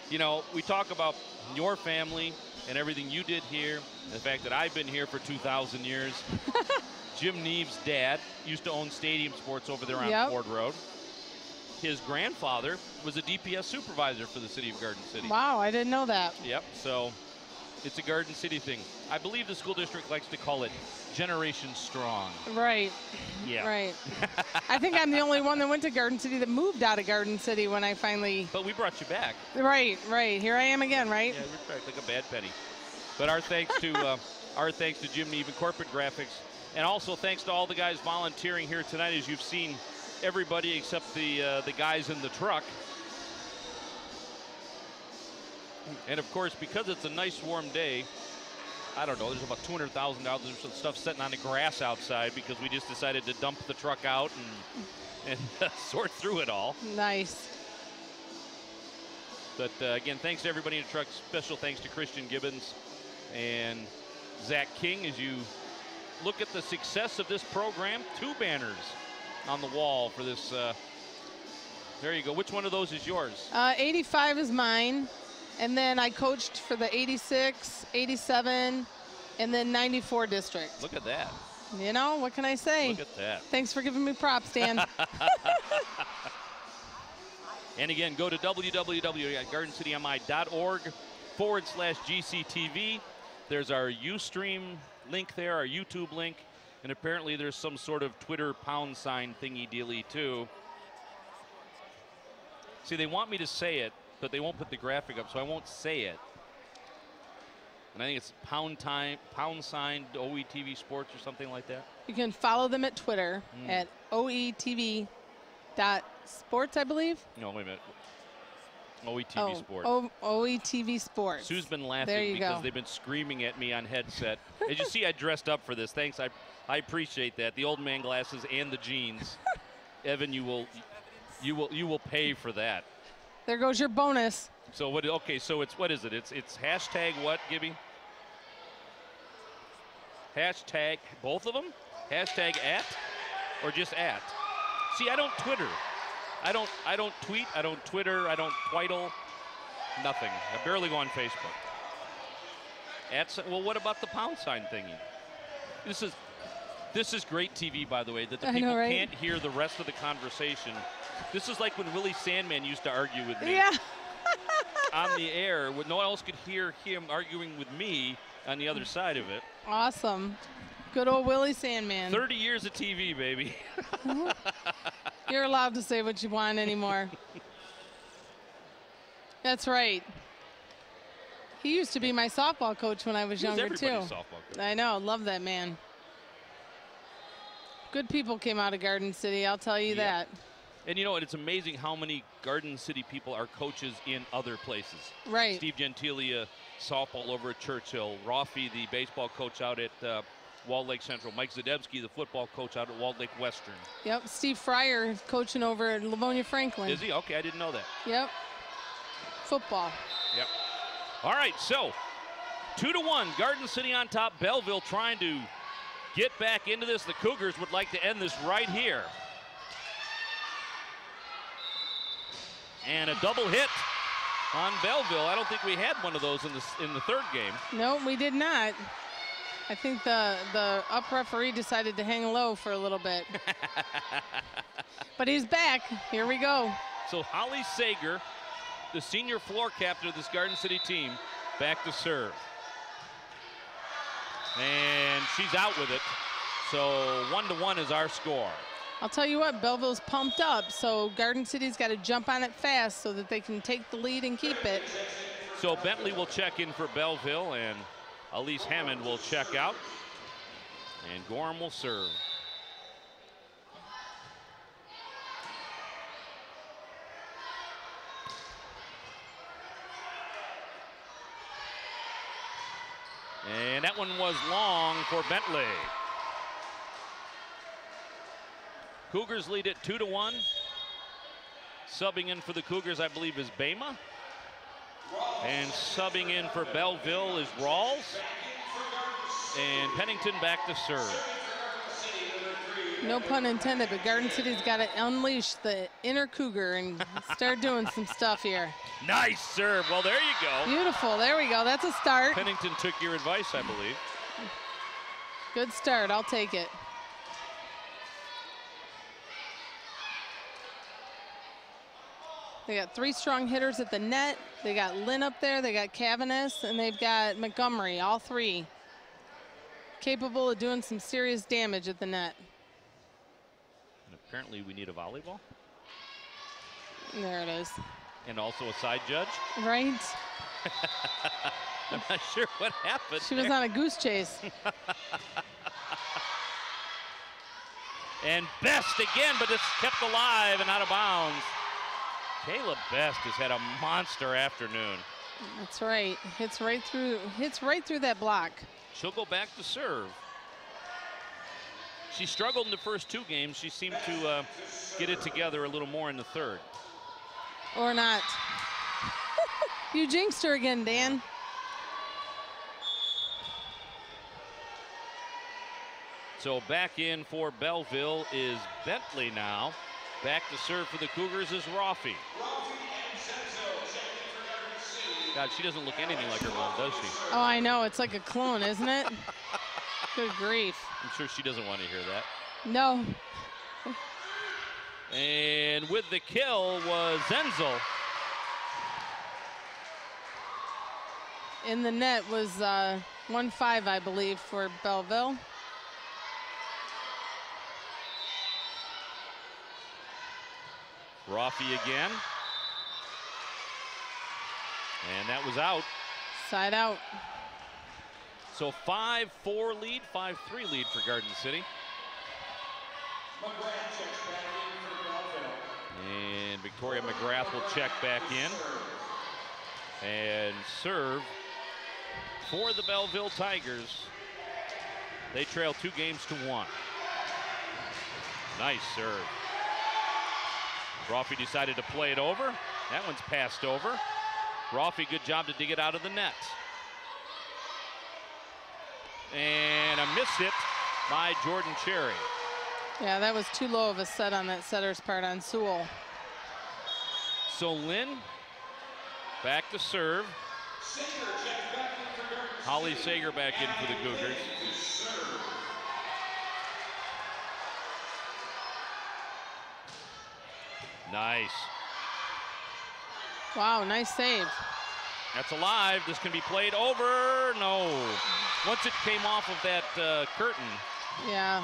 [SPEAKER 1] You know, we talk about your family and everything you did here, and the fact that I've been here for 2,000 years. Jim Neve's dad used to own Stadium Sports over there on Ford Road. His grandfather was a DPS supervisor for the city of Garden City.
[SPEAKER 2] Wow, I didn't know that.
[SPEAKER 1] Yep, so it's a Garden City thing. I believe the school district likes to call it Generation Strong.
[SPEAKER 2] Right.
[SPEAKER 1] Yeah.
[SPEAKER 2] Right. I think I'm the only one that went to Garden City that moved out of Garden City when I finally.
[SPEAKER 1] But we brought you back.
[SPEAKER 2] Right, right. Here I am again, right?
[SPEAKER 1] Yeah, you're back like a bad penny. But our thanks to Jim Neve and Corporate Graphics, and also thanks to all the guys volunteering here tonight. As you've seen, everybody except the guys in the truck. And of course, because it's a nice warm day, I don't know, there's about $200,000 of stuff sitting on the grass outside because we just decided to dump the truck out and sort through it all.
[SPEAKER 2] Nice.
[SPEAKER 1] But again, thanks to everybody in the truck. Special thanks to Christian Gibbons and Zach King. As you look at the success of this program, 2 banners on the wall for this. There you go. Which one of those is yours?
[SPEAKER 2] 85 is mine. And then I coached for the 86, 87, and then 94 district.
[SPEAKER 1] Look at that.
[SPEAKER 2] You know, what can I say?
[SPEAKER 1] Look at that.
[SPEAKER 2] Thanks for giving me props, Dan.
[SPEAKER 1] And again, go to www.gardencitymi.org/GCTV. There's our Ustream link there, our YouTube link. And apparently there's some sort of Twitter pound sign thingy dealy too. See, they want me to say it, but they won't put the graphic up, so I won't say it. And I think it's pound sign OETV Sports or something like that.
[SPEAKER 2] You can follow them at Twitter at OETV.sports, I believe.
[SPEAKER 1] No, wait a minute. OETV Sports.
[SPEAKER 2] OETV Sports.
[SPEAKER 1] Sue's been laughing because they've been screaming at me on headset. As you see, I dressed up for this. Thanks, I appreciate that. The old man glasses and the jeans. Evan, you will pay for that.
[SPEAKER 2] There goes your bonus.
[SPEAKER 1] So what? Okay, so what is it? It's hashtag what, Gibby? Hashtag both of them? Hashtag at, or just at? See, I don't Twitter. I don't tweet. I don't Twitter. I don't twiddle. Nothing. I barely go on Facebook. Well, what about the pound sign thingy? This is great TV, by the way, that the people can't hear the rest of the conversation. This is like when Willie Sandman used to argue with me on the air. When no one else could hear him arguing with me on the other side of it.
[SPEAKER 2] Awesome. Good old Willie Sandman.
[SPEAKER 1] 30 years of TV, baby.
[SPEAKER 2] You're allowed to say what you want anymore. That's right. He used to be my softball coach when I was younger, too.
[SPEAKER 1] Softball coach.
[SPEAKER 2] I know. Love that man. Good people came out of Garden City, I'll tell you that.
[SPEAKER 1] And you know what? It's amazing how many Garden City people are coaches in other places.
[SPEAKER 2] Right.
[SPEAKER 1] Steve Gentilia, softball over at Churchill. Rafi, the baseball coach out at Walled Lake Central. Mike Zadebski, the football coach out at Walled Lake Western.
[SPEAKER 2] Yep. Steve Fryer coaching over at Livonia Franklin.
[SPEAKER 1] Is he? Okay, I didn't know that.
[SPEAKER 2] Yep. Football.
[SPEAKER 1] Yep. All right, so 2-1, Garden City on top. Belleville trying to get back into this. The Cougars would like to end this right here. And a double hit on Belleville. I don't think we had one of those in the third game.
[SPEAKER 2] No, we did not. I think the up referee decided to hang low for a little bit. But he's back. Here we go.
[SPEAKER 1] So Holly Sager, the senior floor captain of this Garden City team, back to serve. And she's out with it. So 1-1 is our score.
[SPEAKER 2] I'll tell you what, Belleville's pumped up, so Garden City's got to jump on it fast so that they can take the lead and keep it.
[SPEAKER 1] So Bentley will check in for Belleville, and Elise Hammond will check out. And Gorham will serve. And that one was long for Bentley. Cougars lead it 2-1. Subbing in for the Cougars, I believe, is Bama. And subbing in for Belleville is Rawls. And Pennington back to serve.
[SPEAKER 2] No pun intended, but Garden City's got to unleash the inner Cougar and start doing some stuff here.
[SPEAKER 1] Nice serve. Well, there you go.
[SPEAKER 2] Beautiful. There we go. That's a start.
[SPEAKER 1] Pennington took your advice, I believe.
[SPEAKER 2] Good start. I'll take it. They got 3 strong hitters at the net. They got Lynn up there. They got Cavanis, and they've got Montgomery, all 3. Capable of doing some serious damage at the net.
[SPEAKER 1] And apparently we need a volleyball.
[SPEAKER 2] There it is.
[SPEAKER 1] And also a side judge.
[SPEAKER 2] Right?
[SPEAKER 1] I'm not sure what happened.
[SPEAKER 2] She was on a goose chase.
[SPEAKER 1] And Best again, but it's kept alive and out of bounds. Kayla Best has had a monster afternoon.
[SPEAKER 2] That's right. Hits right through that block.
[SPEAKER 1] She'll go back to serve. She struggled in the first 2 games. She seemed to get it together a little more in the third.
[SPEAKER 2] Or not. You jinxed her again, Dan.
[SPEAKER 1] So back in for Belleville is Bentley now. Back to serve for the Cougars is Rafi. God, she doesn't look anything like her mom, does she?
[SPEAKER 2] Oh, I know. It's like a clone, isn't it? Good grief.
[SPEAKER 1] I'm sure she doesn't want to hear that.
[SPEAKER 2] No.
[SPEAKER 1] And with the kill was Zenzel.
[SPEAKER 2] In the net was 1-5, I believe, for Belleville.
[SPEAKER 1] Rafi again. And that was out.
[SPEAKER 2] Side out.
[SPEAKER 1] So 5-4 lead, 5-3 lead for Garden City. And Victoria McGrath will check back in. And serve for the Belleville Tigers. They trail 2 games to 1. Nice serve. Rafi decided to play it over. That one's passed over. Rafi, good job to dig it out of the net. And a miss hit by Jordan Cherry.
[SPEAKER 2] Yeah, that was too low of a set on that setter's part on Sewell.
[SPEAKER 1] So Lynn back to serve. Holly Sager back in for the Cougars. Nice.
[SPEAKER 2] Wow, nice save.
[SPEAKER 1] That's alive. This can be played over. No. Once it came off of that curtain.
[SPEAKER 2] Yeah.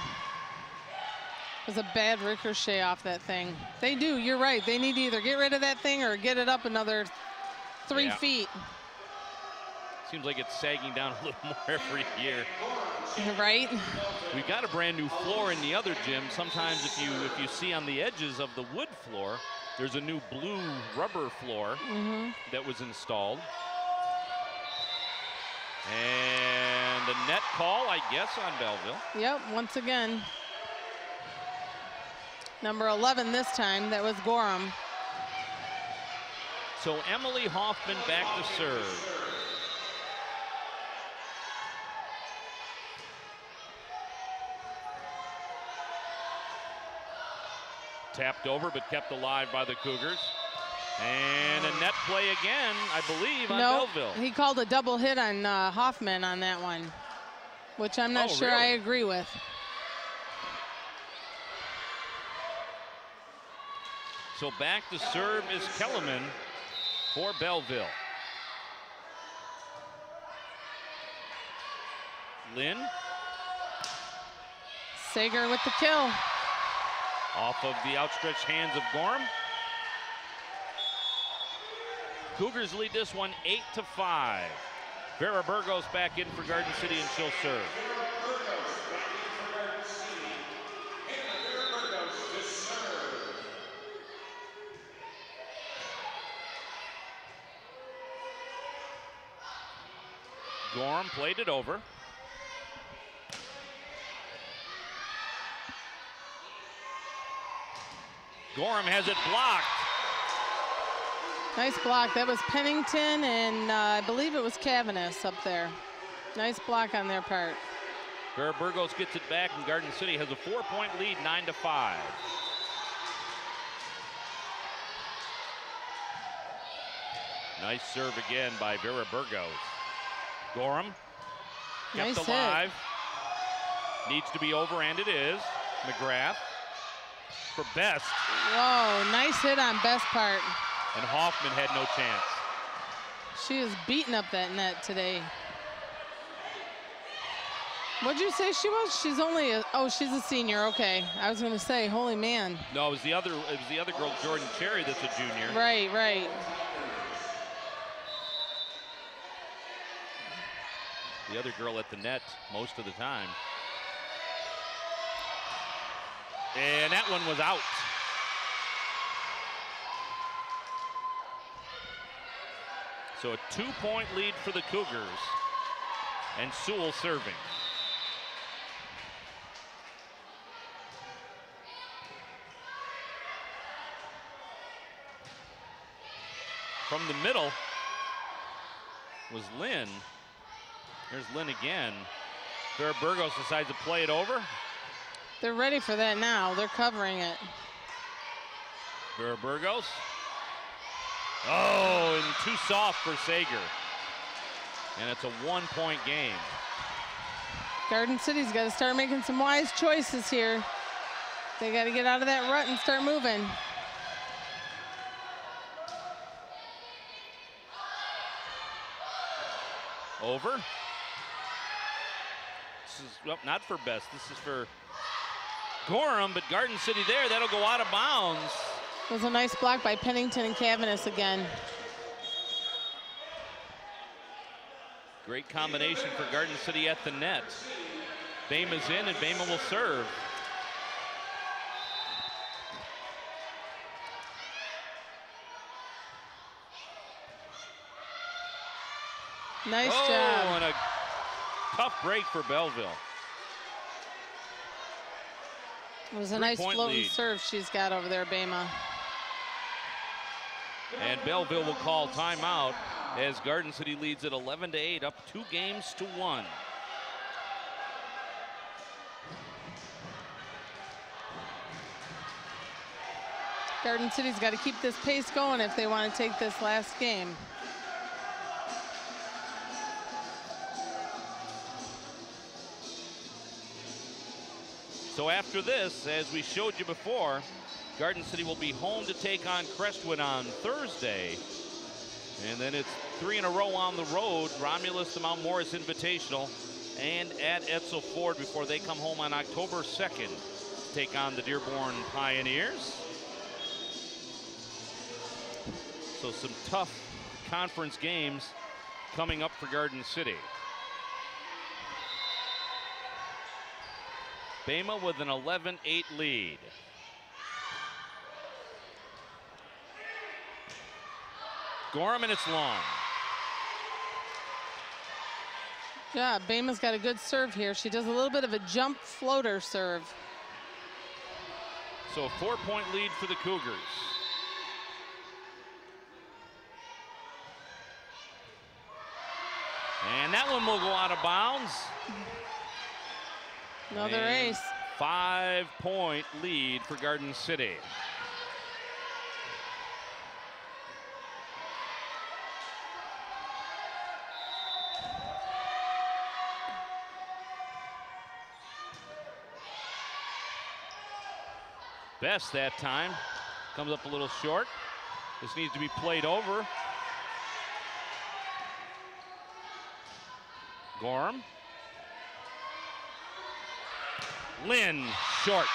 [SPEAKER 2] It was a bad ricochet off that thing. They do, you're right. They need to either get rid of that thing or get it up another 3 feet.
[SPEAKER 1] Seems like it's sagging down a little more every year.
[SPEAKER 2] Right?
[SPEAKER 1] We've got a brand new floor in the other gym. Sometimes if you see on the edges of the wood floor, there's a new blue rubber floor that was installed. And a net call, I guess, on Belleville.
[SPEAKER 2] Yep, once again. Number 11 this time, that was Gorham.
[SPEAKER 1] So Emily Hoffman back to serve. Tapped over, but kept alive by the Cougars. And a net play again, I believe, on Belleville.
[SPEAKER 2] He called a double hit on Hoffman on that one, which I'm not sure
[SPEAKER 1] really?
[SPEAKER 2] I agree with.
[SPEAKER 1] So back to serve is Kellerman for Belleville. Lynn.
[SPEAKER 2] Sager with the kill.
[SPEAKER 1] Off of the outstretched hands of Gorham. Cougars lead this one 8-5. Vera Burgos back in for Garden City, and she'll serve. Gorham played it over. Gorham has it blocked.
[SPEAKER 2] Nice block. That was Pennington, and I believe it was Cavanis up there. Nice block on their part.
[SPEAKER 1] Vera Burgos gets it back, and Garden City has a 4-point lead, 9-5. Nice serve again by Vera Burgos. Gorham kept
[SPEAKER 2] Nice
[SPEAKER 1] alive. Needs to be over, and it is. McGrath for Best.
[SPEAKER 2] Whoa, nice hit on Best part.
[SPEAKER 1] And Hoffman had no chance.
[SPEAKER 2] She is beating up that net today. What'd you say she was? She's only she's a senior. Okay, I was gonna say, holy man.
[SPEAKER 1] No, it was the other girl, Jordan Cherry, that's a junior.
[SPEAKER 2] Right, right.
[SPEAKER 1] The other girl at the net most of the time. And that one was out. So a 2-point lead for the Cougars. And Sewell serving. From the middle was Lynn. There's Lynn again. Vera Burgos decides to play it over.
[SPEAKER 2] They're ready for that now. They're covering it.
[SPEAKER 1] Vera Burgos. Oh, and too soft for Sager. And it's a 1-point game.
[SPEAKER 2] Garden City's got to start making some wise choices here. They got to get out of that rut and start moving.
[SPEAKER 1] Over. This is, well, not for Best. This is for Gorham, but Garden City there. That'll go out of bounds.
[SPEAKER 2] It was a nice block by Pennington and Cavanis again.
[SPEAKER 1] Great combination for Garden City at the net. Bama's in, and Bama will serve.
[SPEAKER 2] Nice job.
[SPEAKER 1] And a tough break for Belleville.
[SPEAKER 2] It was a nice floating
[SPEAKER 1] lead.
[SPEAKER 2] serve she's got over there, Bama.
[SPEAKER 1] And Belleville will call timeout as Garden City leads at 11-8, up 2 games to 1.
[SPEAKER 2] Garden City's got to keep this pace going if they want to take this last game.
[SPEAKER 1] So after this, as we showed you before, Garden City will be home to take on Crestwood on Thursday. And then it's 3 in a row on the road, Romulus, the Mount Morris Invitational, and at Edsel Ford before they come home on October 2nd to take on the Dearborn Pioneers. So some tough conference games coming up for Garden City. Bama with an 11-8 lead. Gorham, and it's long.
[SPEAKER 2] Yeah, Bama's got a good serve here. She does a little bit of a jump floater serve.
[SPEAKER 1] So a 4-point lead for the Cougars. And that one will go out of bounds.
[SPEAKER 2] Another ace.
[SPEAKER 1] 5-point lead for Garden City. Best that time comes up a little short. This needs to be played over. Gorham. Lynn, short.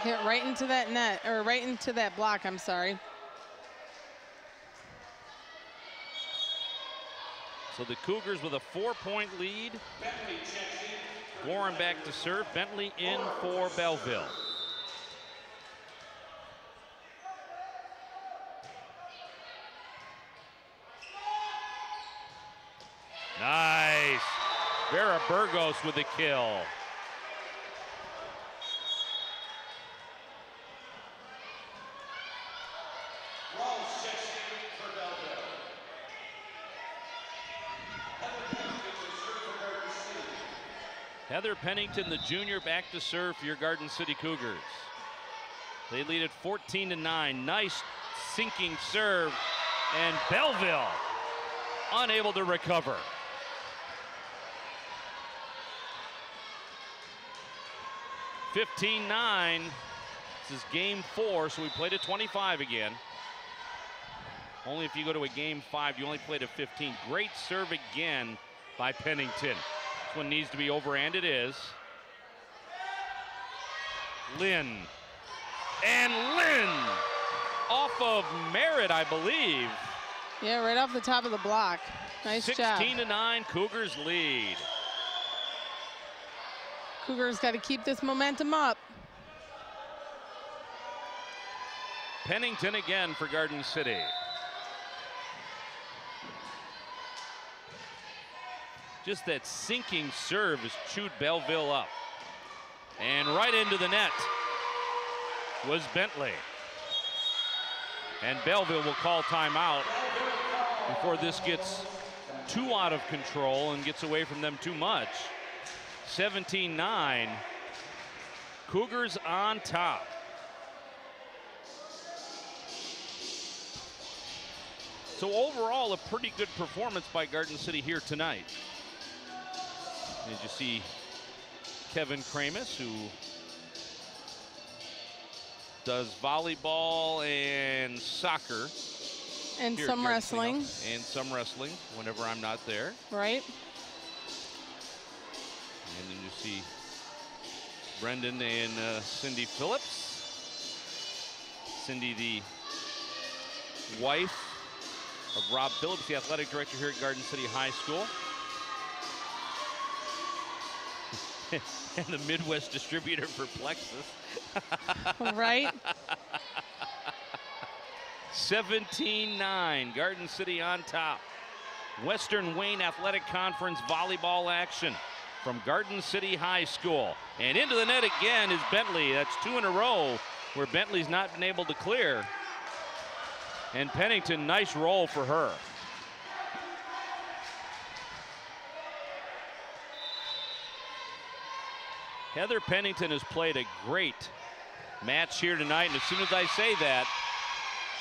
[SPEAKER 2] Hit right into that net, or right into that block, I'm sorry.
[SPEAKER 1] So the Cougars with a 4-point lead. Gorham back to serve. Bentley in for Belleville. Nice. Vera Burgos with the kill. Heather Pennington, the junior, back to serve for your Garden City Cougars. They lead at 14-9. Nice sinking serve, and Belleville unable to recover. (15-9). This is game 4, so we played at 25 again. Only if you go to a game 5, you only play to 15. Great serve again by Pennington. This one needs to be over, and it is. Lynn. And Lynn off of Merritt, I believe.
[SPEAKER 2] Yeah, right off the top of the block. Nice job.
[SPEAKER 1] 16-9, Cougars lead.
[SPEAKER 2] Cougars got to keep this momentum up.
[SPEAKER 1] Pennington again for Garden City. Just that sinking serve has chewed Belleville up. And right into the net was Bentley. And Belleville will call timeout before this gets too out of control and gets away from them too much. 17-9, Cougars on top. So overall, a pretty good performance by Garden City here tonight. As you see Kevin Kramus, who does volleyball and soccer.
[SPEAKER 2] And some wrestling.
[SPEAKER 1] And some wrestling whenever I'm not there.
[SPEAKER 2] Right.
[SPEAKER 1] And then you see Brendan and Cindy Phillips. Cindy, the wife of Rob Phillips, the athletic director here at Garden City High School. And the Midwest distributor for Plexus.
[SPEAKER 2] Right.
[SPEAKER 1] 17-9, Garden City on top. Western Wayne Athletic Conference volleyball action from Garden City High School. And into the net again is Bentley. That's 2 in a row where Bentley's not been able to clear. And Pennington, nice roll for her. Heather Pennington has played a great match here tonight, and as soon as I say that,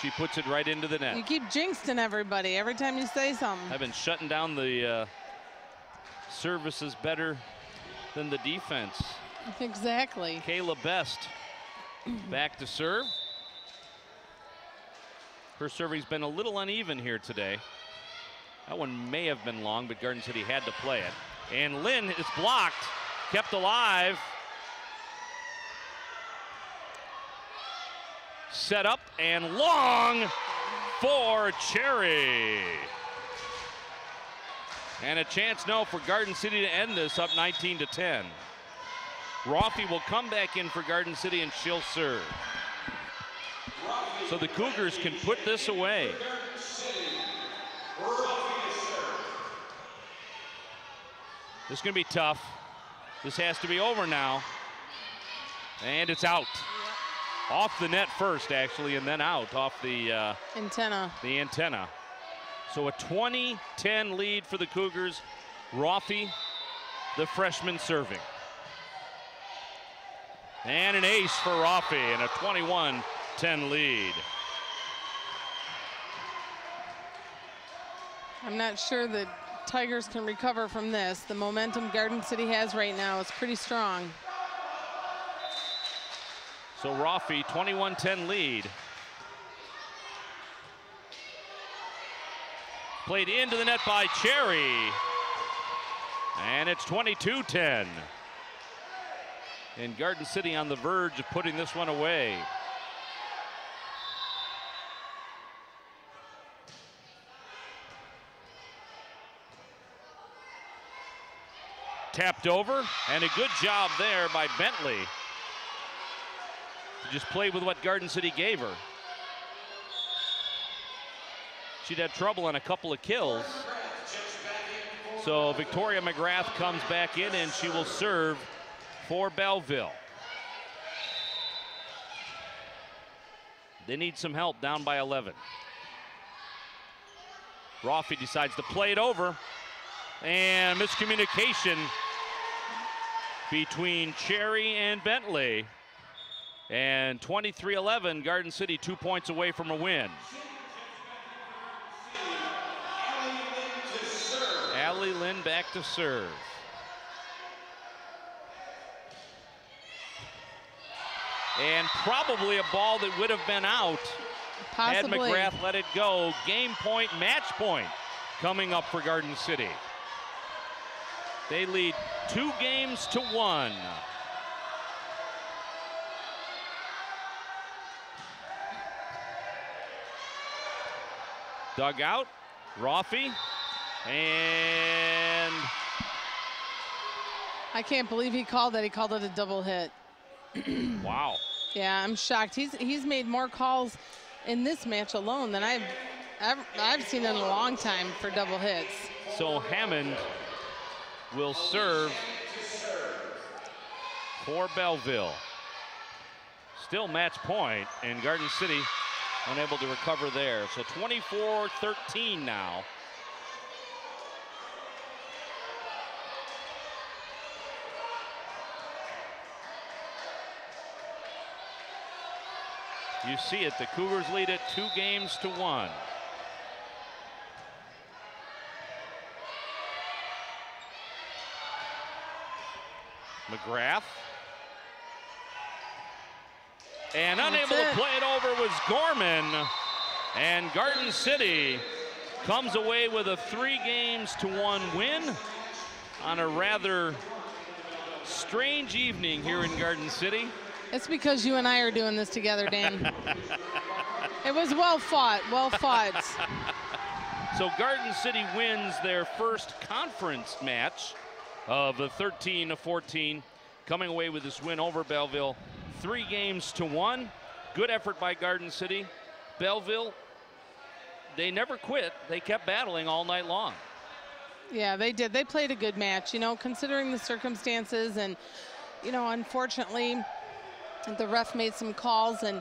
[SPEAKER 1] she puts it right into the net.
[SPEAKER 2] You keep jinxing everybody every time you say something.
[SPEAKER 1] I've been shutting down the services better than the defense.
[SPEAKER 2] Exactly.
[SPEAKER 1] Kayla Best back to serve. Her serving's been a little uneven here today. That one may have been long, but Garden City had to play it. And Lynn is blocked, kept alive. Set up and long for Cherry. And a chance now for Garden City to end this up 19-10. Roffey will come back in for Garden City and she'll serve. So the Cougars can put this away. This is going to be tough. This has to be over now. And it's out. Off the net first, actually, and then out off the
[SPEAKER 2] antenna.
[SPEAKER 1] The antenna. So a 20-10 lead for the Cougars. Roffey, the freshman, serving. And an ace for Roffey and a 21-10 lead.
[SPEAKER 2] I'm not sure that Tigers can recover from this. The momentum Garden City has right now is pretty strong.
[SPEAKER 1] So Roffey, 21-10 lead. Played into the net by Cherry. And it's 22-10. And Garden City on the verge of putting this one away. Tapped over, and a good job there by Bentley to just play with what Garden City gave her. She'd had trouble on a couple of kills. So Victoria McGrath comes back in and she will serve for Belleville. They need some help, down by 11. Roffey decides to play it over, and miscommunication between Cherry and Bentley. And 23-11, Garden City 2 points away from a win. Allie Lynn back to serve. And probably a ball that would have been out had McGrath let it go. Game point, match point coming up for Garden City. They lead 2-1. Dug out, Roffey, and
[SPEAKER 2] I can't believe he called that. He called it a double hit.
[SPEAKER 1] Wow.
[SPEAKER 2] Yeah, I'm shocked. He's made more calls in this match alone than I've seen in a long time for double hits.
[SPEAKER 1] So Hammond will serve for Belleville. Still match point, and Garden City unable to recover there. So 24-13 now. You see it, the Cougars lead it 2-1. McGrath. And unable to play it over was Gorman. And Garden City comes away with a 3-1 win on a rather strange evening here in Garden City.
[SPEAKER 2] It's because you and I are doing this together, Dan. It was well fought, well fought.
[SPEAKER 1] So Garden City wins their first conference match of the 13-14, coming away with this win over Belleville, 3-1. Good effort by Garden City. Belleville, they never quit. They kept battling all night long.
[SPEAKER 2] Yeah, they did. They played a good match, you know, considering the circumstances. And, you know, unfortunately, the ref made some calls, and,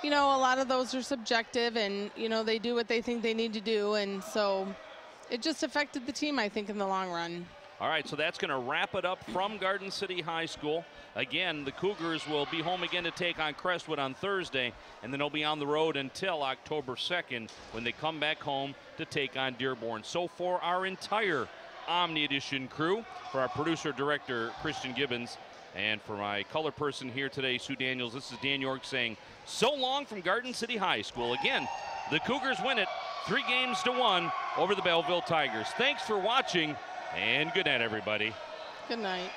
[SPEAKER 2] you know, a lot of those are subjective, and, you know, they do what they think they need to do. And so it just affected the team, I think, in the long run.
[SPEAKER 1] All right, so that's going to wrap it up from Garden City High School. Again, the Cougars will be home again to take on Crestwood on Thursday, and then they'll be on the road until October 2nd when they come back home to take on Dearborn. So for our entire Omni Edition crew, for our producer-director, Christian Gibbons, And for my color person here today, Sue Daniels, this is Dan York saying, so long from Garden City High School. Again, the Cougars win it 3-1 over the Belleville Tigers. Thanks for watching, and good night, everybody.
[SPEAKER 2] Good night.